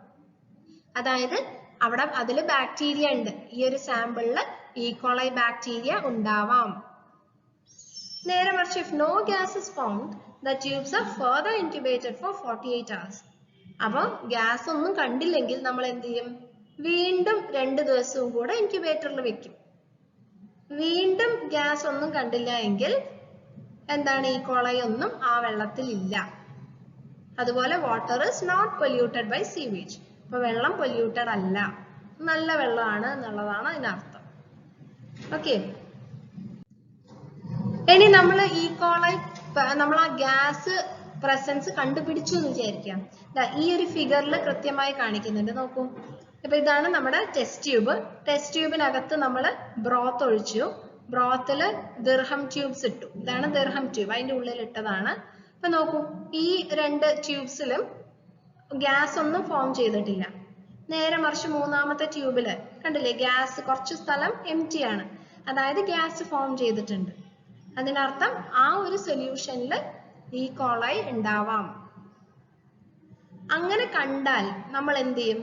അതായത് അവിടെ അതിൽ ബാക്ടീരിയ ഉണ്ട്. ഈ ഒരു സാമ്പിളില് E. coli ബാക്ടീരിയ ഉണ്ടാവാം. നേരെ മറിച്ച് if no gas is formed, the tubes are further incubated for 48 hours. അപ്പൊ ഗ്യാസ് ഒന്നും കണ്ടില്ലെങ്കിൽ നമ്മൾ എന്ത് ചെയ്യും? വീണ്ടും 2 ദിവസവും കൂടെ ഇൻക്യുബേറ്ററിൽ വെക്കും. വീണ്ടും ഗ്യാസ് ഒന്നും കണ്ടില്ല എങ്കിൽ എന്താണ്? E. coli ഒന്നും ആ വെള്ളത്തിൽ ഇല്ല. അതുപോലെ water is not polluted by sewage. അപ്പൊ വെള്ളം പൊല്യൂട്ടഡ് അല്ല. നല്ല വെള്ളമാണ് എന്നുള്ളതാണ് അതിനർത്ഥം. ഓക്കെ, ഇനി നമ്മൾ ഈ കോളൈ നമ്മൾ ആ ഗ്യാസ് പ്രസൻസ് കണ്ടുപിടിച്ചു എന്ന് വിചാരിക്കാം. ഈ ഒരു ഫിഗറിൽ കൃത്യമായി കാണിക്കുന്നുണ്ട്, നോക്കൂ. ഇപ്പൊ ഇതാണ് നമ്മുടെ ടെസ്റ്റ് ട്യൂബ്. ടെസ്റ്റ് ട്യൂബിനകത്ത് നമ്മൾ ബ്രോത്ത് ഒഴിച്ചു, ബ്രോത്തില് ദിർഹം ട്യൂബ്സ് ഇട്ടു. ഇതാണ് ദിർഹം ട്യൂബ്, അതിന്റെ ഉള്ളിൽ ഇട്ടതാണ്. ഇപ്പൊ നോക്കൂ, ഈ രണ്ട് ട്യൂബ്സിലും ഗ്യാസ് ഒന്നും ഫോം ചെയ്തിട്ടില്ല. നേരെ മറിച്ച് മൂന്നാമത്തെ ട്യൂബില് കണ്ടില്ലേ, ഗ്യാസ് കുറച്ച് സ്ഥലം എംപ്റ്റി ആണ്, അതായത് ഗ്യാസ് ഫോം ചെയ്തിട്ടുണ്ട്. അതിനർത്ഥം ആ ഒരു സൊല്യൂഷനിൽ ഈ കോളൈ ഉണ്ടാവാം. അങ്ങനെ കണ്ടാൽ നമ്മൾ എന്ത് ചെയ്യും?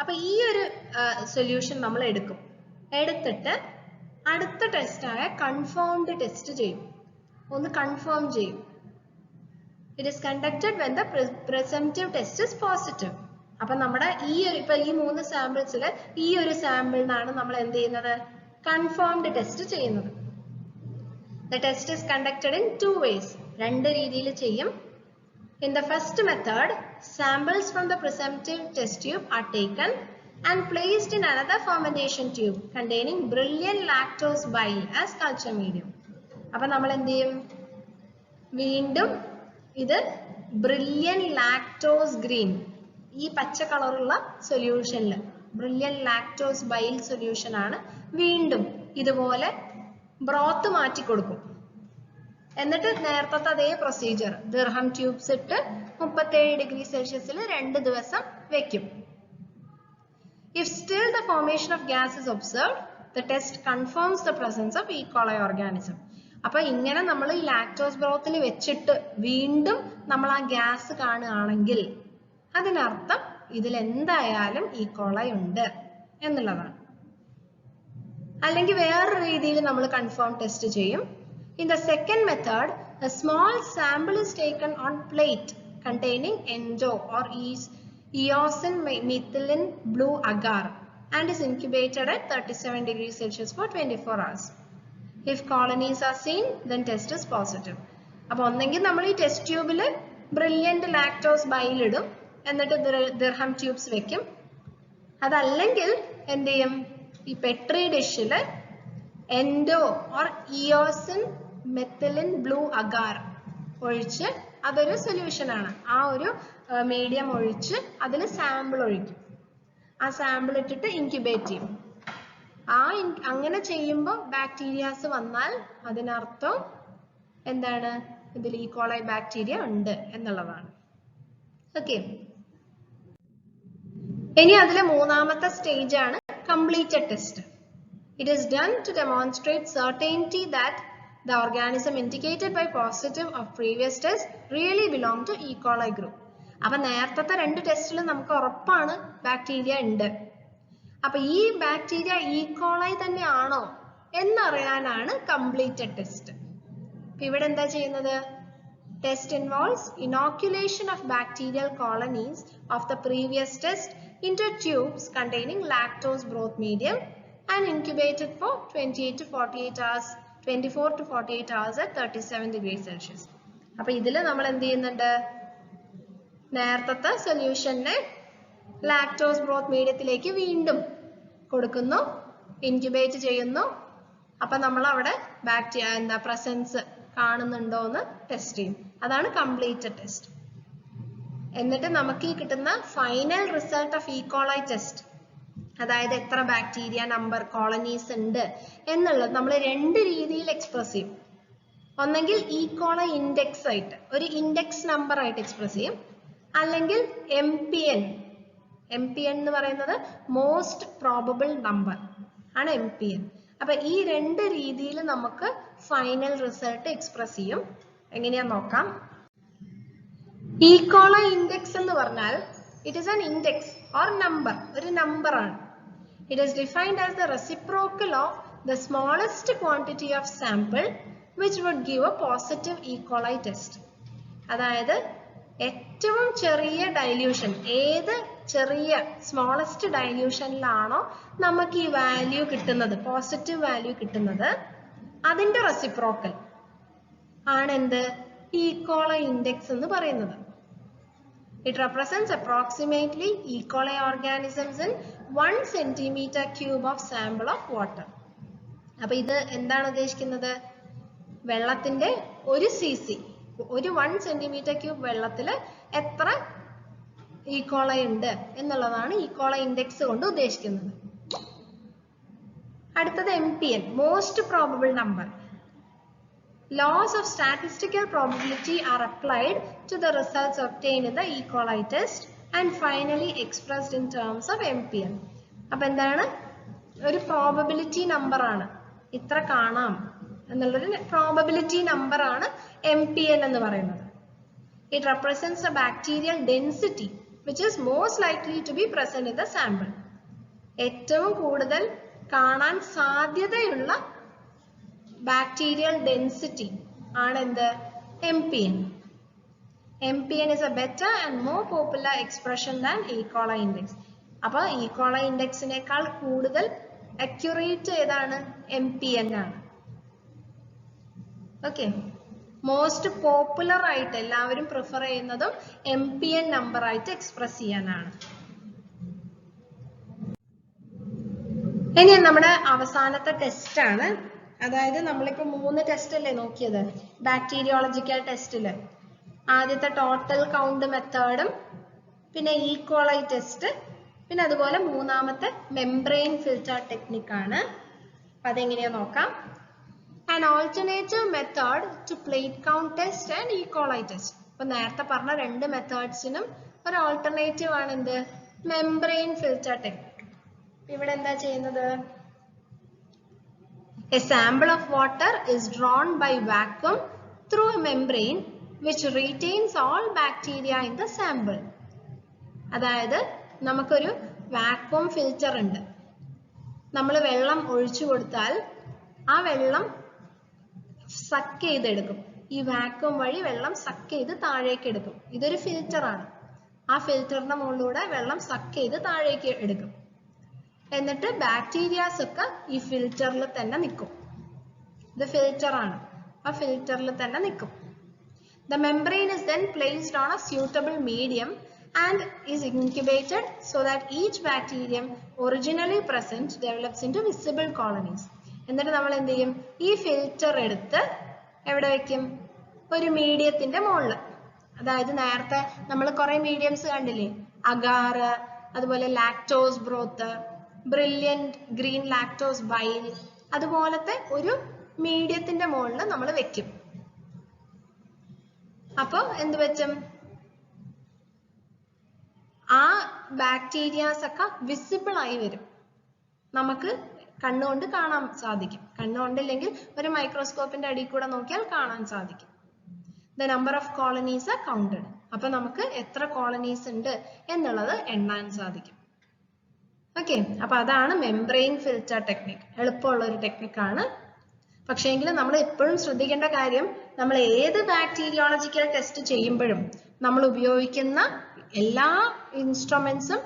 അപ്പൊ ഈ ഒരു സൊല്യൂഷൻ നമ്മൾ എടുത്തിട്ട് അടുത്ത ടെസ്റ്റായ കൺഫേംഡ് ടെസ്റ്റ് ചെയ്യും, ഒന്ന് കൺഫേം ചെയ്യും. It is conducted when the presumptive test is positive. അപ്പൊ നമ്മുടെ ഇപ്പൊ ഈ 3 സാമ്പിൾസിൽ ഈ ഒരു സാമ്പിളിനാണ് നമ്മൾ എന്ത് ചെയ്യുന്നത്? കൺഫേംഡ് ടെസ്റ്റ് ചെയ്യുന്നത്. The test is conducted in 2 ways. രണ്ട് രീതിയിൽ ചെയ്യും. In the first method, samples from the presumptive test tube are taken and placed in another fermentation tube containing brilliant lactose bile as culture medium. അപ്പൊ നമ്മൾ എന്ത് ചെയ്യും? വീണ്ടും ഇത് ബ്രില്യൻ ലാക്ടോസ് ഗ്രീൻ, ഈ പച്ച കളറുള്ള സൊല്യൂഷനിൽ ബ്രില്യൻ ലാക്ടോസ് ബൈൽ സൊല്യൂഷൻ ആണ്. വീണ്ടും ഇതുപോലെ ബ്രോത്ത് മാറ്റി കൊടുക്കും. എന്നിട്ട് നേരത്തെ അതേ പ്രൊസീജിയർ ദിർഹം ട്യൂബ്സ് ഇട്ട് 37 ഡിഗ്രി സെൽഷ്യസിൽ 2 ദിവസം വെക്കും. If still the formation of gas is observed, the test confirms the presence of E. coli organism. അപ്പൊ ഇങ്ങനെ നമ്മൾ ഈ ലാക്ടോസ് ബ്രോത്തിൽ വെച്ചിട്ട് വീണ്ടും നമ്മൾ ആ ഗ്യാസ് കാണുകയാണെങ്കിൽ അതിനർത്ഥം ഇതിൽ എന്തായാലും ഈ കോളൈ ഉണ്ട് എന്നുള്ളതാണ്. അല്ലെങ്കിൽ വേറൊരു രീതിയിൽ നമ്മൾ കൺഫേം ടെസ്റ്റ് ചെയ്യും. In the second method, a small sample is taken on plate containing endo or eosin methylene blue agar and is incubated at 37 degrees Celsius for 24 hours. If colonies are seen, then test is positive. അപ്പോൾ ഒന്നെങ്കിൽ നമ്മൾ ഈ ടെസ്റ്റ് ട്യൂബിൽ ബ്രില്യന്റ് ലാക്ടോസ് ബൈൽ ഇടും, എന്നിട്ട് ദിർഹം ട്യൂബ്സ് വെക്കും. അതല്ലെങ്കിൽ എന്ത് ചെയ്യും? ഈ പെട്രി ഡിഷിൽ endo or eosin methylene blue agar ഒഴിച്ച്, അതൊരു സൊല്യൂഷൻ ആണ്, ആ ഒരു മീഡിയം ഒഴിച്ച് അതിൽ സാമ്പിൾ ഒഴിക്കും. ആ സാമ്പിൾ ഇട്ടിട്ട് ഇൻക്യുബേറ്റ് ചെയ്യും. അങ്ങനെ ചെയ്യുമ്പോൾ ബാക്ടീരിയാസ് വന്നാൽ അതിനർത്ഥം എന്താണ്? ഇതിൽ ഈ കോളൈ ബാക്ടീരിയ ഉണ്ട് എന്നുള്ളതാണ്. ഓക്കെ, ഇനി അതിലെ മൂന്നാമത്തെ സ്റ്റേജ് ആണ് completed test. It is done to demonstrate certainty that the organism indicated by positive of previous test really belong to E. coli group. അപ്പൊ നേരത്തെ 2 ടെസ്റ്റിലും നമുക്ക് ഉറപ്പാണ് ബാക്ടീരിയ ഉണ്ട്. അപ്പൊ ഈ ബാക്ടീരിയ E. coli തന്നെയാണോ എന്നറിയാനാണ് കംപ്ലീറ്റഡ് ടെസ്റ്റ്. ഇവിടെ എന്താ ചെയ്യുന്നത്? Test involves inoculation of bacterial colonies of the previous test into tubes containing lactose broth medium and incubated for 24 to 48 hours at 37 degrees Celsius. അപ്പോൾ ഇതിൽ നമ്മൾ എന്ത് ചെയ്യുന്നുണ്ട്? നേരത്തെ സൊല്യൂഷനെ ലാക്ടോസ് ബ്രോത്ത് മീഡിയത്തിലേക്ക് വീണ്ടും കൊടുക്കുന്നു, ഇൻക്യുബേറ്റ് ചെയ്യുന്നു. അപ്പൊ നമ്മൾ അവിടെ ബാക്ടീരിയ പ്രസൻസ് കാണുന്നുണ്ടോ എന്ന് ടെസ്റ്റ് ചെയ്യും. അതാണ് കംപ്ലീറ്റഡ് ടെസ്റ്റ്. എന്നിട്ട് നമുക്ക് ഈ കിട്ടുന്ന final result of E. coli test, അതായത് എത്ര ബാക്ടീരിയ നമ്പർ കോളനീസ് ഉണ്ട് എന്നുള്ളത് നമ്മൾ 2 രീതിയിൽ എക്സ്പ്രസ് ചെയ്യും. ഒന്നെങ്കിൽ E. coli ഇൻഡെക്സ് ആയിട്ട്, ഒരു ഇൻഡെക്സ് നമ്പർ ആയിട്ട് എക്സ്പ്രസ് ചെയ്യും, അല്ലെങ്കിൽ MPN എന്ന് പറയുന്നത് മോസ്റ്റ് പ്രോബബിൾ നമ്പർ ആണ് MPN. അപ്പൊ ഈ 2 രീതിയിൽ നമുക്ക് ഫൈനൽ റിസൾട്ട് എക്സ്പ്രസ് ചെയ്യും. എങ്ങനെയാ നോക്കാം. E. coli ഇൻഡെക്സ് എന്ന് പറഞ്ഞാൽ it is an index or number, ഒരു നമ്പർ ആണ്. It is defined as the reciprocal of the smallest quantity of sample which would give a positive E. coli test. അതായത് ഏറ്റവും ചെറിയ ഡൈല്യൂഷൻ, ഏത് ചെറിയ സ്മോളസ്റ്റ് ഡൈല്യൂഷനിലാണോ നമുക്ക് ഈ വാല്യൂ കിട്ടുന്നത്, പോസിറ്റീവ് വാല്യൂ കിട്ടുന്നത്, അതിന്റെ റെസിപ്രോക്കൽ ആണ് എന്ത്? E. coli ഇൻഡെക്സ് എന്ന് പറയുന്നത്. It represents approximately E. coli organisms in 1 centimeter cube of sample of water. അപ്പോൾ ഇത് എന്താണ് ഉദ്ദേശിക്കുന്നത്? വെള്ളത്തിന്റെ 1 cc, ഒരു 1 centimeter cube വെള്ളത്തിൽ എത്ര E. coli ഉണ്ട് എന്നുള്ളതാണ് E. coli ഇൻഡെക്സ് കൊണ്ട് ഉദ്ദേശിക്കുന്നത്. അടുത്തത് MPN, most probable number. Laws of statistical probability are applied to the results obtained in the E. coli test and finally expressed in terms of MPN. അപ്പോൾ എന്താണ്? ഒരു പ്രോബബിലിറ്റി നമ്പർ ആണ്, ഇത്ര കാണാം എന്നുള്ളൊരു പ്രോബബിലിറ്റി നമ്പർ ആണ് MPN എന്ന് പറയുന്നത്. It represents the bacterial density which is most likely to be present in the sample. ഏറ്റവും കൂടുതൽ കാണാൻ സാധ്യതയുള്ള bacterial density ആണ് എന്ത്? MPN. MPN is a better and more popular expression than E. coli index. അപ്പോൾ E. coli ഇൻഡെക്സിനേക്കാൾ കൂടുതൽ അക്യുറേറ്റ് ഏതാണ്? MPN ആണ്. ഓക്കെ, മോസ്റ്റ് പോപ്പുലർ ആയിട്ട് എല്ലാവരും പ്രിഫർ ചെയ്യുന്നതും MPN നമ്പർ ആയിട്ട് എക്സ്പ്രസ് ചെയ്യാനാണ്. ഇനി നമ്മുടെ അവസാനത്തെ ടെസ്റ്റ് ആണ്. അതായത് നമ്മളിപ്പോ 3 ടെസ്റ്റ് അല്ലേ നോക്കിയത് ബാക്ടീരിയോളജിക്കൽ ടെസ്റ്റില്. ആദ്യത്തെ ടോട്ടൽ കൗണ്ട് മെത്തേഡും പിന്നെ E. coli ടെസ്റ്റ്, പിന്നെ അതുപോലെ മൂന്നാമത്തെ മെംബ്രെയിൻ ഫിൽറ്റർ ടെക്നിക് ആണ്. അതെങ്ങനെയാ നോക്കാം. An alternative method to plate count test and E. coli test. അപ്പോൾ നേരത്തെ പറഞ്ഞ 2 മെത്തേഡ്സിനും ഒരു ആൾട്ടർനേറ്റീവ് ആണ് എന്ത്? Membrane filter technique. ഇവിടെ എന്താ ചെയ്യുന്നത്? A sample of water is drawn by vacuum through a membrane which retains all bacteria in the sample. അതായത് നമുക്കൊരു വാക്വം ഫിൽറ്റർ ഉണ്ട്. നമ്മൾ വെള്ളം ഒഴിച്ചു കൊടുത്താൽ ആ വെള്ളം സക്ക് ചെയ്തെടുക്കും. ഈ വാക്വം വഴി വെള്ളം സക്ക് ചെയ്ത് താഴേക്ക് എടുക്കും. ഇതൊരു ഫിൽറ്റർ ആണ്. ആ ഫിൽറ്ററിന്റെ മുകളിലൂടെ വെള്ളം സക്ക് ചെയ്ത് താഴേക്ക് എടുക്കും. എന്നിട്ട് ബാക്ടീരിയാസ് ഒക്കെ ഈ ഫിൽറ്ററിൽ തന്നെ നിൽക്കും. ഇത് ഫിൽറ്റർ ആണ്, ആ ഫിൽറ്ററിൽ തന്നെ നിൽക്കും. The membrane is then placed on a suitable medium and is incubated so that each bacterium originally present develops into visible colonies. എന്നിട്ട് നമ്മൾ എന്ത് ചെയ്യും? ഈ ഫിൽറ്റർ എടുത്ത് എവിടെ വെക്കും? ഒരു മീഡിയത്തിന്റെ മുകളിൽ. അതായത് നേരത്തെ നമ്മൾ കുറെ മീഡിയംസ് കണ്ടില്ലേ, അഗാർ, അതുപോലെ lactose broth, brilliant green lactose bile, അതുപോലത്തെ ഒരു മീഡിയത്തിന്റെ മുകളിൽ നമ്മൾ വെക്കും. അപ്പൊ എന്ത് പറ്റും? ആ ബാക്ടീരിയാസ് ഒക്കെ വിസിബിൾ ആയി വരും. നമുക്ക് കണ്ണുകൊണ്ട് കാണാൻ സാധിക്കും. കണ്ണുകൊണ്ടില്ലെങ്കിൽ ഒരു മൈക്രോസ്കോപ്പിന്റെ അടിയിൽ കൂടെ നോക്കിയാൽ കാണാൻ സാധിക്കും. The number of colonies are counted. അപ്പൊ നമുക്ക് എത്ര കോളനീസ് ഉണ്ട് എന്നുള്ളത് എണ്ണാൻ സാധിക്കും. ഓക്കെ, അപ്പൊ അതാണ് മെംബ്രെയിൻ ഫിൽറ്റർ ടെക്നിക്. എളുപ്പമുള്ള ഒരു ടെക്നിക്കാണ്. പക്ഷേങ്കിൽ നമ്മൾ എപ്പോഴും ശ്രദ്ധിക്കേണ്ട കാര്യം, നമ്മൾ ഏത് ബാക്ടീരിയോളജിക്കൽ ടെസ്റ്റ് ചെയ്യുമ്പോഴും നമ്മൾ ഉപയോഗിക്കുന്ന എല്ലാ ഇൻസ്ട്രുമെന്റ്സും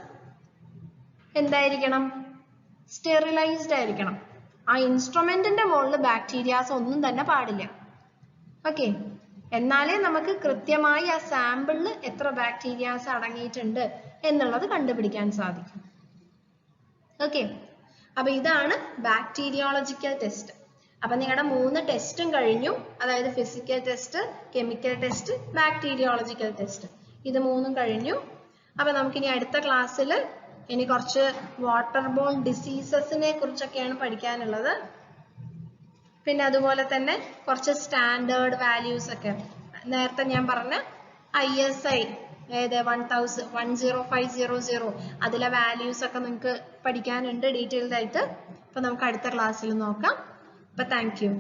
എന്തായിരിക്കണം? സ്റ്റെറിലൈസ്ഡ് ആയിരിക്കണം. ആ ഇൻസ്ട്രുമെന്റിന്റെ മുകളിൽ ബാക്ടീരിയാസ് ഒന്നും തന്നെ പാടില്ല. ഓക്കെ, എന്നാലേ നമുക്ക് കൃത്യമായി ആ സാമ്പിളിൽ എത്ര ബാക്ടീരിയാസ് അടങ്ങിയിട്ടുണ്ട് എന്നുള്ളത് കണ്ടുപിടിക്കാൻ സാധിക്കും. ഓക്കെ, അപ്പൊ ഇതാണ് ബാക്ടീരിയോളജിക്കൽ ടെസ്റ്റ്. അപ്പൊ നിങ്ങളുടെ 3 ടെസ്റ്റും കഴിഞ്ഞു. അതായത് physical test, chemical test, bacteriological test. ഇത് 3ഉം കഴിഞ്ഞു. അപ്പൊ നമുക്കിനി അടുത്ത ക്ലാസ്സിൽ ഇനി കുറച്ച് വാട്ടർ ബോൺ ഡിസീസസിനെ കുറിച്ചൊക്കെയാണ് പഠിക്കാനുള്ളത്. പിന്നെ അതുപോലെ തന്നെ കുറച്ച് സ്റ്റാൻഡേർഡ് വാല്യൂസ് ഒക്കെ നേരത്തെ ഞാൻ പറഞ്ഞ ISI അതായത് 10500 അതിലെ വാല്യൂസ് ഒക്കെ നിങ്ങൾക്ക് പഠിക്കാനുണ്ട് ഡീറ്റെയിൽഡ് ആയിട്ട്. അപ്പൊ നമുക്ക് അടുത്ത ക്ലാസ്സിൽ നോക്കാം. അപ്പൊ താങ്ക് യു.